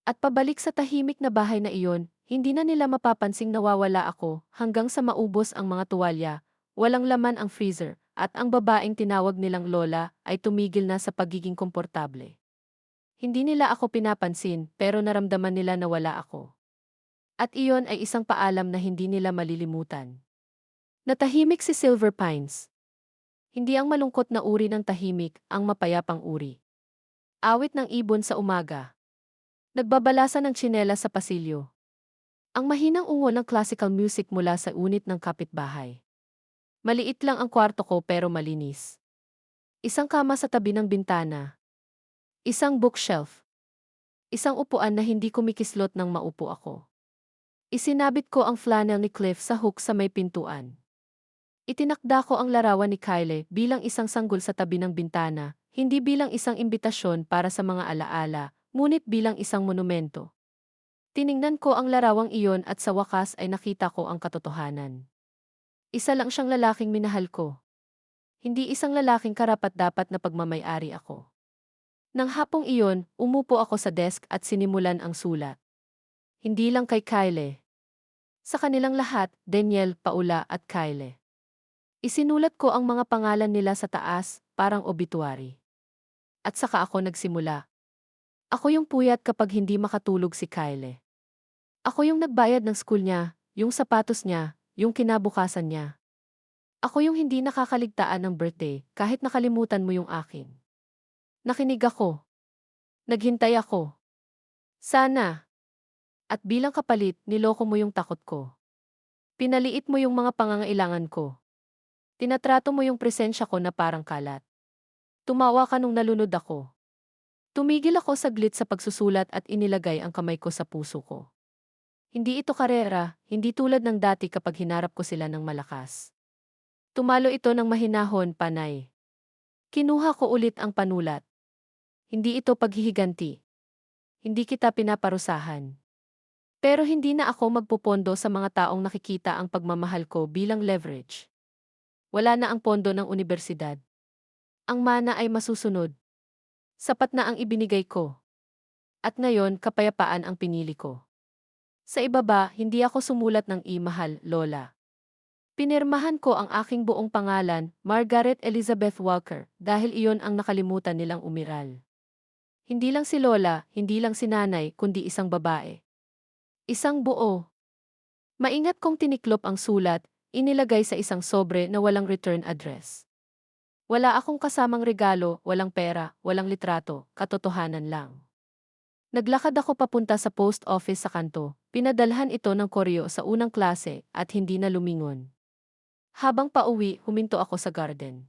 At pabalik sa tahimik na bahay na iyon, hindi na nila mapapansing nawawala ako hanggang sa maubos ang mga tuwalya, walang laman ang freezer, at ang babaeng tinawag nilang lola ay tumigil na sa pagiging komportable. Hindi nila ako pinapansin pero naramdaman nila na wala ako. At iyon ay isang paalam na hindi nila malilimutan. Natahimik si Silver Pines. Hindi ang malungkot na uri ng tahimik, ang mapayapang uri. Awit ng ibon sa umaga. Nagbabalasa ng tsinela sa pasilyo. Ang mahinang ungo ng classical music mula sa unit ng kapitbahay. Maliit lang ang kwarto ko pero malinis. Isang kama sa tabi ng bintana. Isang bookshelf. Isang upuan na hindi kumikislot nang maupo ako. Isinabit ko ang flannel ni Cliff sa hook sa may pintuan. Itinakda ko ang larawan ni Kyle bilang isang sanggol sa tabi ng bintana, hindi bilang isang imbitasyon para sa mga alaala, ngunit bilang isang monumento. Tiningnan ko ang larawang iyon at sa wakas ay nakita ko ang katotohanan. Isa lang siyang lalaking minahal ko. Hindi isang lalaking karapat-dapat na pagmamay-ari ako. Nang hapong iyon, umupo ako sa desk at sinimulan ang sulat. Hindi lang kay Kyle. Sa kanilang lahat, Daniel, Paula at Kyle. Isinulat ko ang mga pangalan nila sa taas, parang obituary. At saka ako nagsimula. Ako yung puyat kapag hindi makatulog si Kyle. Ako yung nagbayad ng school niya, yung sapatos niya, yung kinabukasan niya. Ako yung hindi nakakaligtaan ng birthday kahit nakalimutan mo yung akin. Nakinig ako. Naghintay ako. Sana. At bilang kapalit, niloko mo yung takot ko. Pinaliit mo yung mga pangangailangan ko. Tinatrato mo yung presensya ko na parang kalat. Tumawa ka nung nalunod ako. Tumigil ako saglit sa pagsusulat at inilagay ang kamay ko sa puso ko. Hindi ito karera, hindi tulad ng dati kapag hinarap ko sila ng malakas. Tumalo ito ng mahinahon, panay. Kinuha ko ulit ang panulat. Hindi ito paghihiganti. Hindi kita pinaparusahan. Pero hindi na ako magpupondo sa mga taong nakikita ang pagmamahal ko bilang leverage. Wala na ang pondo ng unibersidad. Ang mana ay masusunod. Sapat na ang ibinigay ko. At ngayon, kapayapaan ang pinili ko. Sa ibaba, hindi ako sumulat ng mahal, Lola. Pinirmahan ko ang aking buong pangalan, Margaret Elizabeth Walker, dahil iyon ang nakalimutan nilang umiral. Hindi lang si Lola, hindi lang si nanay, kundi isang babae. Isang buo. Maingat kong tiniklop ang sulat, inilagay sa isang sobre na walang return address. Wala akong kasamang regalo, walang pera, walang litrato, katotohanan lang. Naglakad ako papunta sa post office sa kanto, pinadalhan ito ng koreo sa unang klase at hindi na lumingon. Habang pauwi, huminto ako sa garden.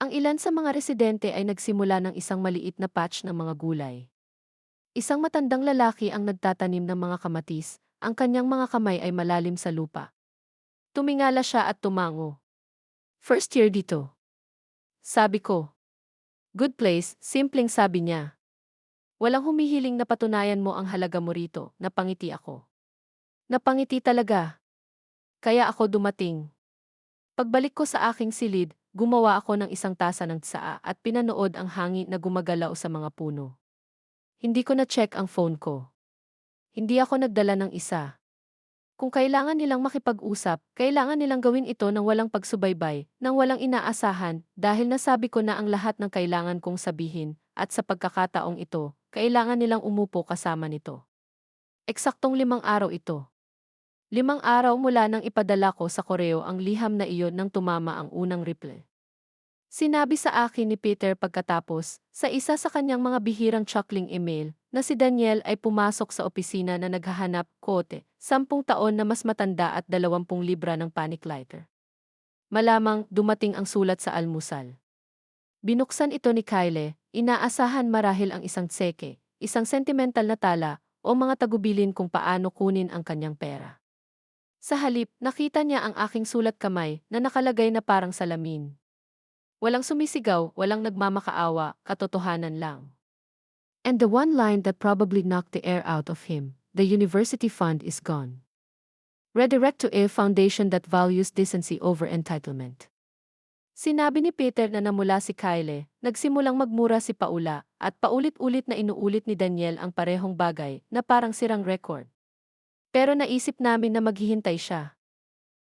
Ang ilan sa mga residente ay nagsimula ng isang maliit na patch ng mga gulay. Isang matandang lalaki ang nagtatanim ng mga kamatis, ang kanyang mga kamay ay malalim sa lupa. Tumingala siya at tumango. First year dito. Sabi ko. Good place, simpleng sabi niya. Walang humihiling na patunayan mo ang halaga mo rito, napangiti ako. Napangiti talaga. Kaya ako dumating. Pagbalik ko sa aking silid, gumawa ako ng isang tasa ng tsaa at pinanood ang hangin na gumagalaw sa mga puno. Hindi ko na-check ang phone ko. Hindi ako nagdala ng isa. Kung kailangan nilang makipag-usap, kailangan nilang gawin ito ng walang pagsubaybay, ng walang inaasahan, dahil nasabi ko na ang lahat ng kailangan kong sabihin, at sa pagkakataong ito, kailangan nilang umupo kasama nito. Eksaktong 5 araw ito. 5 araw mula nang ipadala ko sa koreo ang liham na iyon nang tumama ang unang reply. Sinabi sa akin ni Peter pagkatapos, sa isa sa kanyang mga bihirang chuckling email, na si Daniel ay pumasok sa opisina na naghahanap, 10 taon na mas matanda at 20 libra ng panic lighter. Malamang, dumating ang sulat sa almusal. Binuksan ito ni Kyle, inaasahan marahil ang isang tseke, isang sentimental na tala, o mga tagubilin kung paano kunin ang kanyang pera. Sa halip, nakita niya ang aking sulat kamay na nakalagay na parang salamin. Walang sumisigaw, walang nagmamakaawa, katotohanan lang. And the one line that probably knocked the air out of him, the university fund is gone. Redirect to a foundation that values decency over entitlement. Sinabi ni Peter na namula si Kyle, nagsimulang magmura si Paula, at paulit-ulit na inuulit ni Daniel ang parehong bagay na parang sirang record. Pero naisip namin na maghihintay siya.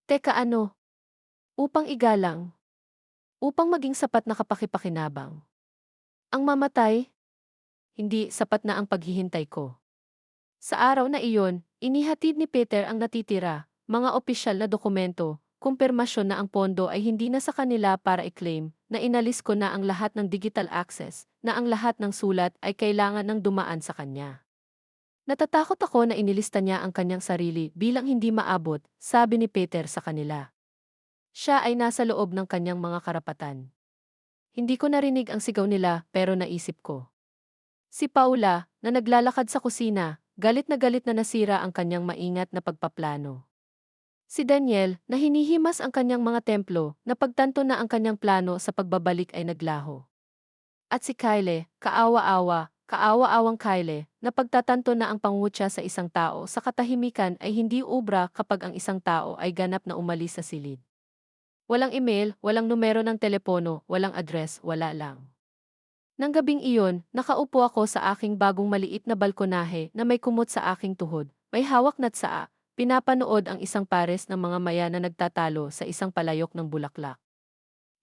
Teka ano? Upang igalang. Upang maging sapat na kapakipakinabang. Ang mamatay? Hindi sapat na ang paghihintay ko. Sa araw na iyon, inihatid ni Peter ang natitira, mga opisyal na dokumento, kumpirmasyon na ang pondo ay hindi na sa kanila para i-claim, na inalis ko na ang lahat ng digital access, na ang lahat ng sulat ay kailangan ng dumaan sa kanya. Natatakot ako na inilista niya ang kanyang sarili bilang hindi maabot, sabi ni Peter sa kanila. Siya ay nasa loob ng kanyang mga karapatan. Hindi ko narinig ang sigaw nila pero naisip ko. Si Paula, na naglalakad sa kusina, galit na nasira ang kanyang maingat na pagpaplano. Si Daniel, na hinihimas ang kanyang mga templo, na pagtanto na ang kanyang plano sa pagbabalik ay naglaho. At si Kyle, kaawa-awang Kyle, na pagtatanto na ang pangungutya sa isang tao sa katahimikan ay hindi ubra kapag ang isang tao ay ganap na umalis sa silid. Walang email, walang numero ng telepono, walang address, wala lang. Nang gabing iyon, nakaupo ako sa aking bagong maliit na balkonahe na may kumot sa aking tuhod, may hawak na tsaa, pinapanood ang isang pares ng mga maya na nagtatalo sa isang palayok ng bulaklak.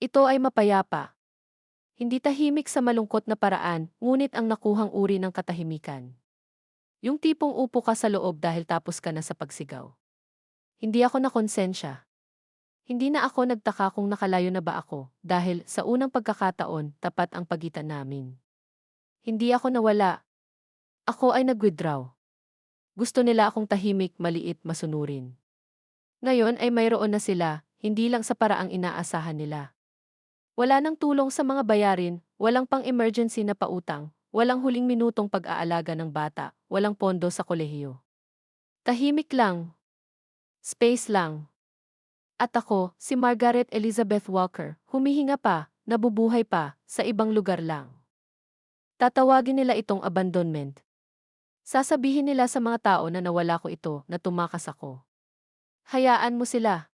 Ito ay mapayapa. Hindi tahimik sa malungkot na paraan, ngunit ang nakuhang uri ng katahimikan. Yung tipong upo ka sa loob dahil tapos ka na sa pagsigaw. Hindi ako nakonsensya. Hindi na ako nagtaka kung nakalayo na ba ako dahil sa unang pagkakataon tapat ang pagitan namin. Hindi ako nawala. Ako ay nag-withdraw. Gusto nila akong tahimik, maliit, masunurin. Ngayon ay mayroon na sila, hindi lang sa paraang inaasahan nila. Wala nang tulong sa mga bayarin, walang pang-emergency na pautang, walang huling minutong pag-aalaga ng bata, walang pondo sa kolehiyo. Tahimik lang. Space lang. At ako, si Margaret Elizabeth Walker, humihinga pa, nabubuhay pa, sa ibang lugar lang. Tatawagin nila itong abandonment. Sasabihin nila sa mga tao na nawala ko ito, na tumakas ako. Hayaan mo sila.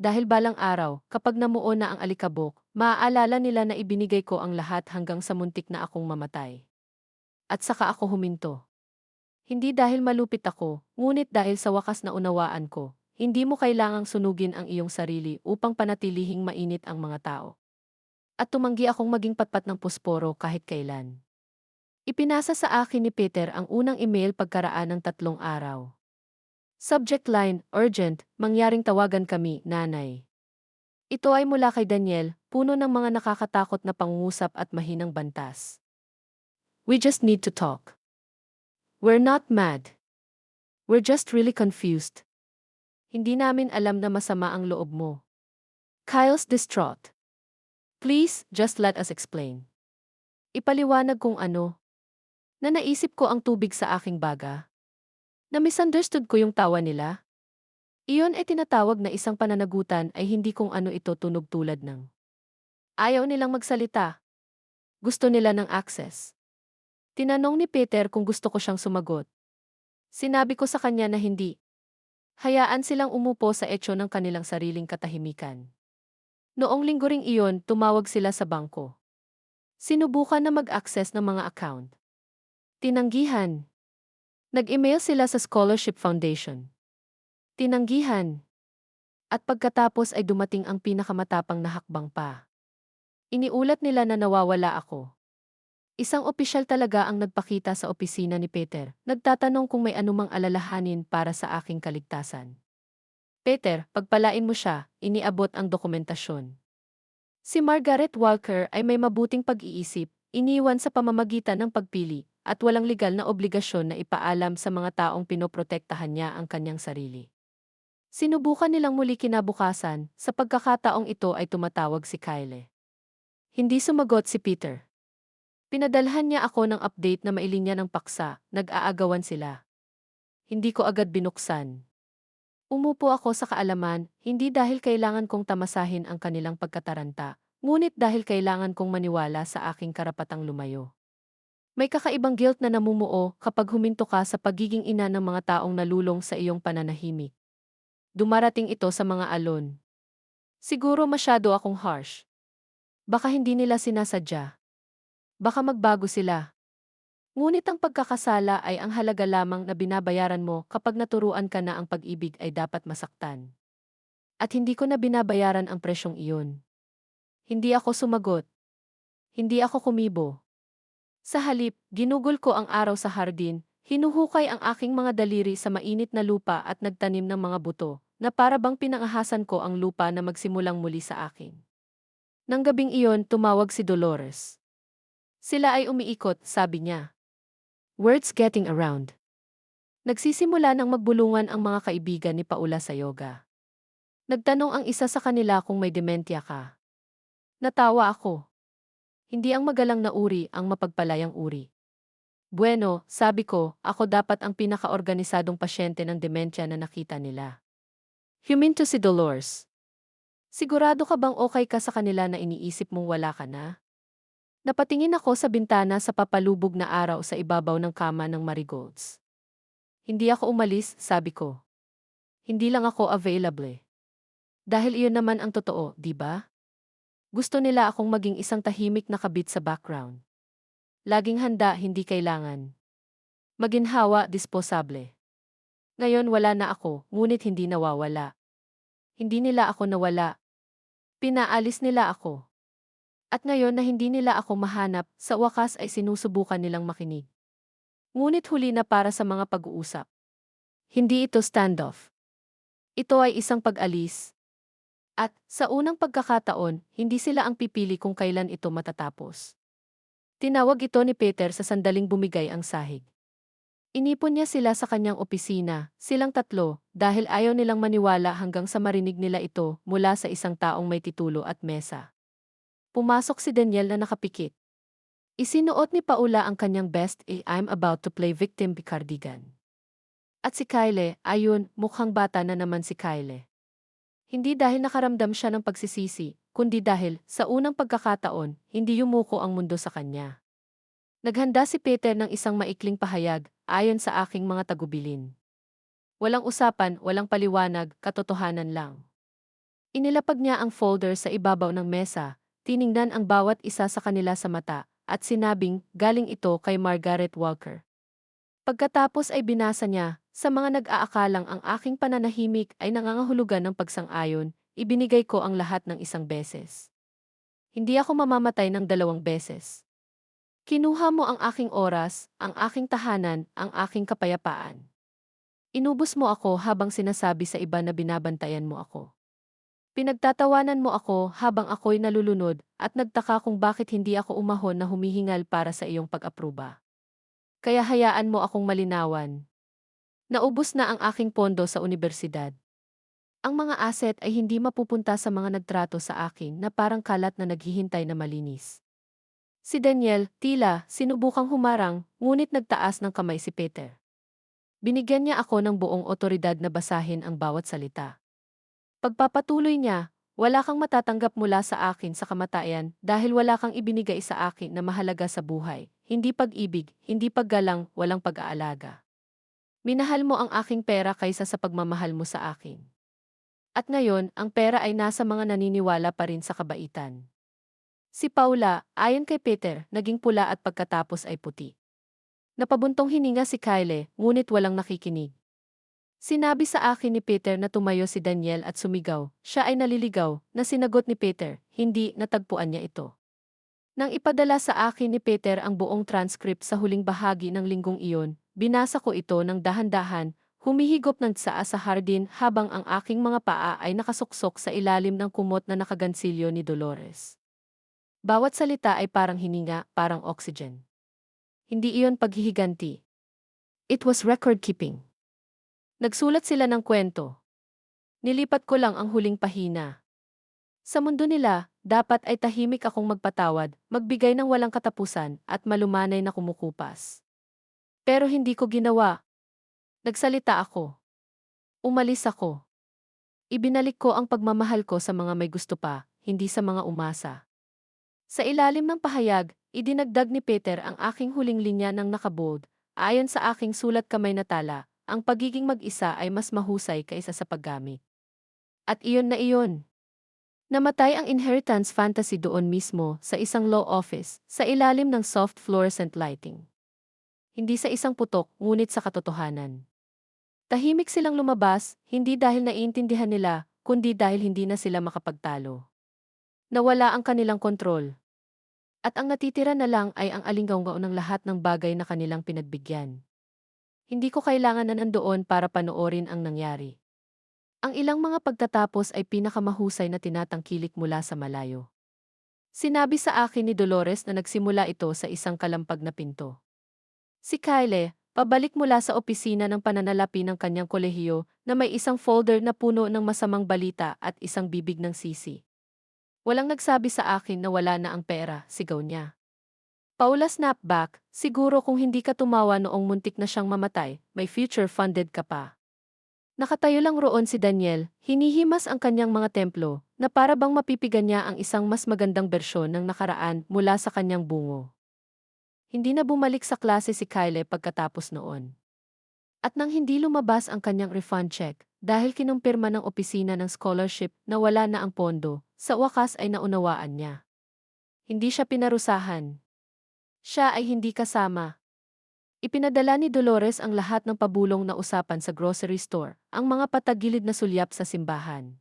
Dahil balang araw, kapag namuo na ang alikabok, maaalala nila na ibinigay ko ang lahat hanggang sa muntik na akong mamatay. At saka ako huminto. Hindi dahil malupit ako, ngunit dahil sa wakas na unawaan ko. Hindi mo kailangang sunugin ang iyong sarili upang panatilihing mainit ang mga tao. At tumanggi akong maging patpat ng posporo kahit kailan. Ipinasa sa akin ni Peter ang unang email pagkaraan ng 3 araw. Subject line, urgent, mangyaring tawagan kami, nanay. Ito ay mula kay Daniel, puno ng mga nakakatakot na pangungusap at mahinang bantas. We just need to talk. We're not mad. We're just really confused. Hindi namin alam na masama ang loob mo. Kyle's distraught. Please, just let us explain. Ipaliwanag kung ano. Na naisip ko ang tubig sa aking baga. Na misunderstood ko yung tawa nila. Iyon ay tinatawag na isang pananagutan ay hindi kung ano ito tunog tulad ng. Ayaw nilang magsalita. Gusto nila ng access. Tinanong ni Peter kung gusto ko siyang sumagot. Sinabi ko sa kanya na hindi. Hayaan silang umupo sa etyo ng kanilang sariling katahimikan. Noong linggo ring iyon, tumawag sila sa bangko. Sinubukan na mag-access ng mga account. Tinanggihan. Nag-email sila sa Scholarship Foundation. Tinanggihan. At pagkatapos ay dumating ang pinakamatapang na hakbang pa. Iniulat nila na nawawala ako. Isang opisyal talaga ang nagpakita sa opisina ni Peter, nagtatanong kung may anumang alalahanin para sa aking kaligtasan. Peter, pagpalain mo siya, iniabot ang dokumentasyon. Si Margaret Walker ay may mabuting pag-iisip, iniwan sa pamamagitan ng pagpili, at walang legal na obligasyon na ipaalam sa mga taong pinoprotektahan niya ang kanyang sarili. Sinubukan nilang muli kinabukasan, sa pagkakataong ito ay tumatawag si Kyle. Hindi sumagot si Peter. Pinadalhan niya ako ng update na mailinya ng paksa, nag-aagawan sila. Hindi ko agad binuksan. Umupo ako sa kaalaman, hindi dahil kailangan kong tamasahin ang kanilang pagkataranta, ngunit dahil kailangan kong maniwala sa aking karapatang lumayo. May kakaibang guilt na namumuo kapag huminto ka sa pagiging ina ng mga taong nalulong sa iyong pananahimik. Dumarating ito sa mga alon. Siguro masyado akong harsh. Baka hindi nila sinasadya. Baka magbago sila. Ngunit ang pagkakasala ay ang halaga lamang na binabayaran mo kapag naturuan ka na ang pag-ibig ay dapat masaktan. At hindi ko na binabayaran ang presyong iyon. Hindi ako sumagot. Hindi ako kumibo. Sa halip, ginugol ko ang araw sa hardin, hinuhukay ang aking mga daliri sa mainit na lupa at nagtanim ng mga buto, na para bang pinangahasan ko ang lupa na magsimulang muli sa akin. Nang gabing iyon, tumawag si Dolores. Sila ay umiikot, sabi niya. Words getting around. Nagsisimula ng magbulungan ang mga kaibigan ni Paula sa yoga. Nagtanong ang isa sa kanila kung may dementia ka. Natawa ako. Hindi ang magalang na uri ang mapagpalayang uri. Bueno, sabi ko, ako dapat ang pinakaorganisadong pasyente ng dementia na nakita nila. Huminto si Dolores. Sigurado ka bang okay ka sa kanila na iniisip mong wala ka na? Napatingin ako sa bintana sa papalubog na araw sa ibabaw ng kama ng marigolds. Hindi ako umalis, sabi ko. Hindi lang ako available. Dahil iyon naman ang totoo, di ba? Gusto nila akong maging isang tahimik na kabit sa background. Laging handa, hindi kailangan. Maginhawa, disposable. Ngayon wala na ako, ngunit hindi nawawala. Hindi nila ako nawala. Pinaalis nila ako. At ngayon na hindi nila ako mahanap, sa wakas ay sinusubukan nilang makinig. Ngunit huli na para sa mga pag-uusap. Hindi ito standoff. Ito ay isang pag-alis. At, sa unang pagkakataon, hindi sila ang pipili kung kailan ito matatapos. Tinawag ito ni Peter sa sandaling bumigay ang sahig. Inipon niya sila sa kanyang opisina, silang tatlo, dahil ayaw nilang maniwala hanggang sa marinig nila ito mula sa isang taong may titulo at mesa. Pumasok si Daniel na nakapikit. Isinuot ni Paula ang kanyang best I'm about to play victim cardigan. At si Kyle, ayun, mukhang bata na naman si Kyle. Hindi dahil nakaramdam siya ng pagsisisi, kundi dahil, sa unang pagkakataon, hindi yumuko ang mundo sa kanya. Naghanda si Peter ng isang maikling pahayag, ayon sa aking mga tagubilin. Walang usapan, walang paliwanag, katotohanan lang. Inilapag niya ang folder sa ibabaw ng mesa, tiningnan ang bawat isa sa kanila sa mata, at sinabing, galing ito kay Margaret Walker. Pagkatapos ay binasa niya, sa mga nag-aakalang ang aking pananahimik ay nangangahulugan ng pagsang-ayon, ibinigay ko ang lahat ng isang beses. Hindi ako mamamatay ng 2 beses. Kinuha mo ang aking oras, ang aking tahanan, ang aking kapayapaan. Inubos mo ako habang sinasabi sa iba na binabantayan mo ako. Pinagtatawanan mo ako habang ako'y nalulunod at nagtaka kung bakit hindi ako umahon na humihingal para sa iyong pag-apruba. Kaya hayaan mo akong malinawan. Naubos na ang aking pondo sa unibersidad. Ang mga asset ay hindi mapupunta sa mga nagtrato sa akin na parang kalat na naghihintay na malinis. Si Daniel, tila, sinubukang humarang, ngunit nagtaas ng kamay si Peter. Binigyan niya ako ng buong otoridad na basahin ang bawat salita. Pagpapatuloy niya, wala kang matatanggap mula sa akin sa kamatayan dahil wala kang ibinigay sa akin na mahalaga sa buhay, hindi pag-ibig, hindi paggalang, walang pag-aalaga. Minahal mo ang aking pera kaysa sa pagmamahal mo sa akin. At ngayon, ang pera ay nasa mga naniniwala pa rin sa kabaitan. Si Paula, ayon kay Peter, naging pula at pagkatapos ay puti. Napabuntong hininga si Kyle, ngunit walang nakikinig. Sinabi sa akin ni Peter na tumayo si Daniel at sumigaw, siya ay naliligaw, na sinagot ni Peter, hindi, natagpuan niya ito. Nang ipadala sa akin ni Peter ang buong transcript sa huling bahagi ng linggong iyon, binasa ko ito ng dahan-dahan, humihigop ng tsaa sa hardin habang ang aking mga paa ay nakasuksok sa ilalim ng kumot na nakagansilyo ni Dolores. Bawat salita ay parang hininga, parang oxygen. Hindi iyon paghihiganti. It was record-keeping. Nagsulat sila ng kwento. Nilipat ko lang ang huling pahina. Sa mundo nila, dapat ay tahimik akong magpatawad, magbigay ng walang katapusan, at malumanay na kumukupas. Pero hindi ko ginawa. Nagsalita ako. Umalis ako. Ibinalik ko ang pagmamahal ko sa mga may gusto pa, hindi sa mga umasa. Sa ilalim ng pahayag, Idinagdag ni Peter ang aking huling linya ng nakabold. Ayon sa aking sulat kamay na tala, ang pagiging mag-isa ay mas mahusay kaysa sa paggamit. At iyon na iyon. Namatay ang inheritance fantasy doon mismo sa isang law office sa ilalim ng soft fluorescent lighting. Hindi sa isang putok, ngunit sa katotohanan. Tahimik silang lumabas, hindi dahil naiintindihan nila, kundi dahil hindi na sila makapagtalo. Nawala ang kanilang kontrol. At ang natitira na lang ay ang alinggaw ng lahat ng bagay na kanilang pinagbigyan. Hindi ko kailangan na nandoon para panoorin ang nangyari. Ang ilang mga pagtatapos ay pinakamahusay na tinatangkilik mula sa malayo. Sinabi sa akin ni Dolores na nagsimula ito sa isang kalampag na pinto. Si Kyle, pabalik mula sa opisina ng pananalapi ng kanyang kolehiyo na may isang folder na puno ng masamang balita at isang bibig ng sisi. Walang nagsabi sa akin na wala na ang pera, sigaw niya. Paula snapback, siguro kung hindi ka tumawa noong muntik na siyang mamatay, may future funded ka pa. Nakatayo lang roon si Daniel, hinihimas ang kanyang mga templo, na para bang mapipigan niya ang isang mas magandang bersyon ng nakaraan mula sa kanyang bungo. Hindi na bumalik sa klase si Kyle pagkatapos noon. At nang hindi lumabas ang kanyang refund check, dahil kinumpirma ng opisina ng scholarship na wala na ang pondo, sa wakas ay naunawaan niya. Hindi siya pinarusahan. Siya ay hindi kasama. Ipinadala ni Dolores ang lahat ng pabulong na usapan sa grocery store, ang mga patagilid na sulyap sa simbahan.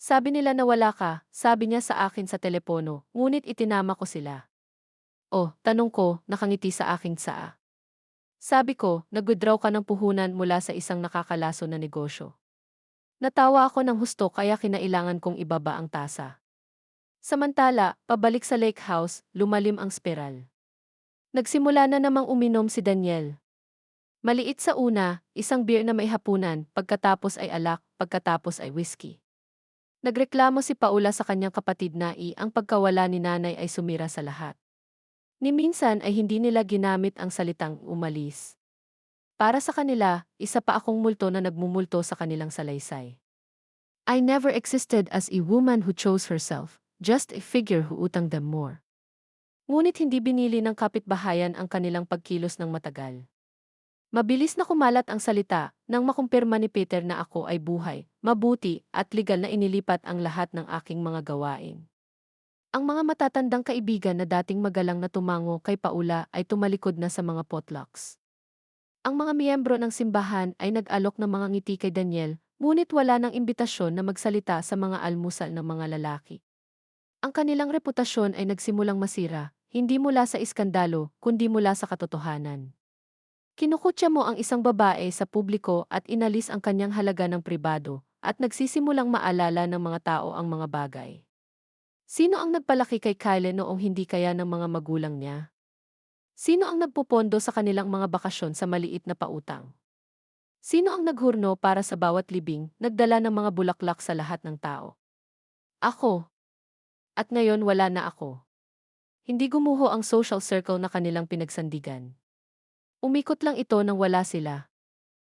Sabi nila na wala ka, sabi niya sa akin sa telepono, ngunit itinama ko sila. Oh, tanong ko, nakangiti sa aking tsaa. Sabi ko, nag-withdraw ka ng puhunan mula sa isang nakakalaso na negosyo. Natawa ako ng husto kaya kinailangan kong ibaba ang tasa. Samantala, pabalik sa lake house, lumalim ang spiral. Nagsimula na namang uminom si Daniel. Maliit sa una, isang beer na may hapunan, pagkatapos ay alak, pagkatapos ay whiskey. Nagreklamo si Paula sa kanyang kapatid na ang pagkawala ni nanay ay sumira sa lahat. Ni minsan ay hindi nila ginamit ang salitang umalis. Para sa kanila, isa pa akong multo na nagmumulto sa kanilang salaysay. I never existed as a woman who chose herself, just a figure who utang them more. Ngunit hindi binili ng kapitbahayan ang kanilang pagkilos ng matagal. Mabilis na kumalat ang salita nang makumpirma ni Peter na ako ay buhay, mabuti at legal na inilipat ang lahat ng aking mga gawain. Ang mga matatandang kaibigan na dating magalang na tumango kay Paula ay tumalikod na sa mga potlucks. Ang mga miyembro ng simbahan ay nag-alok ng mga ngiti kay Daniel, ngunit wala ng imbitasyon na magsalita sa mga almusal ng mga lalaki. Ang kanilang reputasyon ay nagsimulang masira, hindi mula sa iskandalo, kundi mula sa katotohanan. Kinukutya mo ang isang babae sa publiko at inalis ang kanyang halaga ng pribado, at nagsisimulang maalala ng mga tao ang mga bagay. Sino ang nagpalaki kay Kyle noong hindi kaya ng mga magulang niya? Sino ang nagpupondo sa kanilang mga bakasyon sa maliit na pautang? Sino ang naghurno para sa bawat libing, nagdala ng mga bulaklak sa lahat ng tao? Ako. At ngayon wala na ako. Hindi gumuho ang social circle na kanilang pinagsandigan. Umikot lang ito nang wala sila.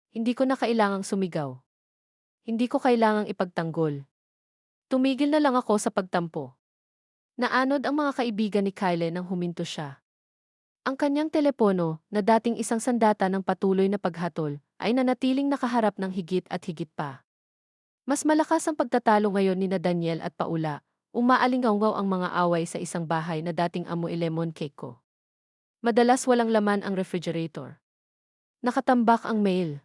Hindi ko na kailangang sumigaw. Hindi ko kailangang ipagtanggol. Tumigil na lang ako sa pagtampo. Naanod ang mga kaibigan ni Kyle nang huminto siya. Ang kanyang telepono, na dating isang sandata ng patuloy na paghatol, ay nanatiling nakaharap ng higit at higit pa. Mas malakas ang pagtatalo ngayon ni Daniel at Paula, umaalingaw ang mga away sa isang bahay na dating amoy lemon cake ko. Madalas walang laman ang refrigerator. Nakatambak ang mail.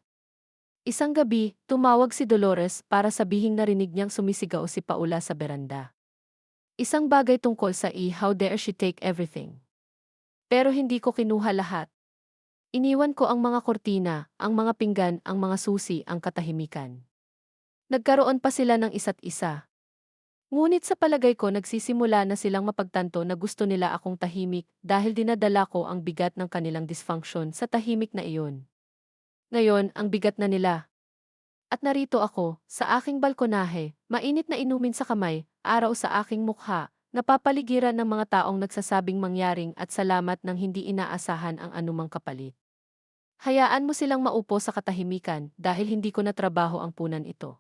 Isang gabi, tumawag si Dolores para sabihing narinig niyang sumisigaw si Paula sa beranda. Isang bagay tungkol sa how dare she take everything. Pero hindi ko kinuha lahat. Iniwan ko ang mga kortina, ang mga pinggan, ang mga susi, ang katahimikan. Nagkaroon pa sila ng isa't isa. Ngunit sa palagay ko nagsisimula na silang mapagtanto na gusto nila akong tahimik dahil dinadala ko ang bigat ng kanilang dysfunction sa tahimik na iyon. Ngayon, ang bigat na nila. At narito ako, sa aking balkonahe, mainit na inumin sa kamay, araw sa aking mukha, napapaligiran ng mga taong nagsasabing mangyaring at salamat nang hindi inaasahan ang anumang kapalit. Hayaan mo silang maupo sa katahimikan dahil hindi ko na trabaho ang punan ito.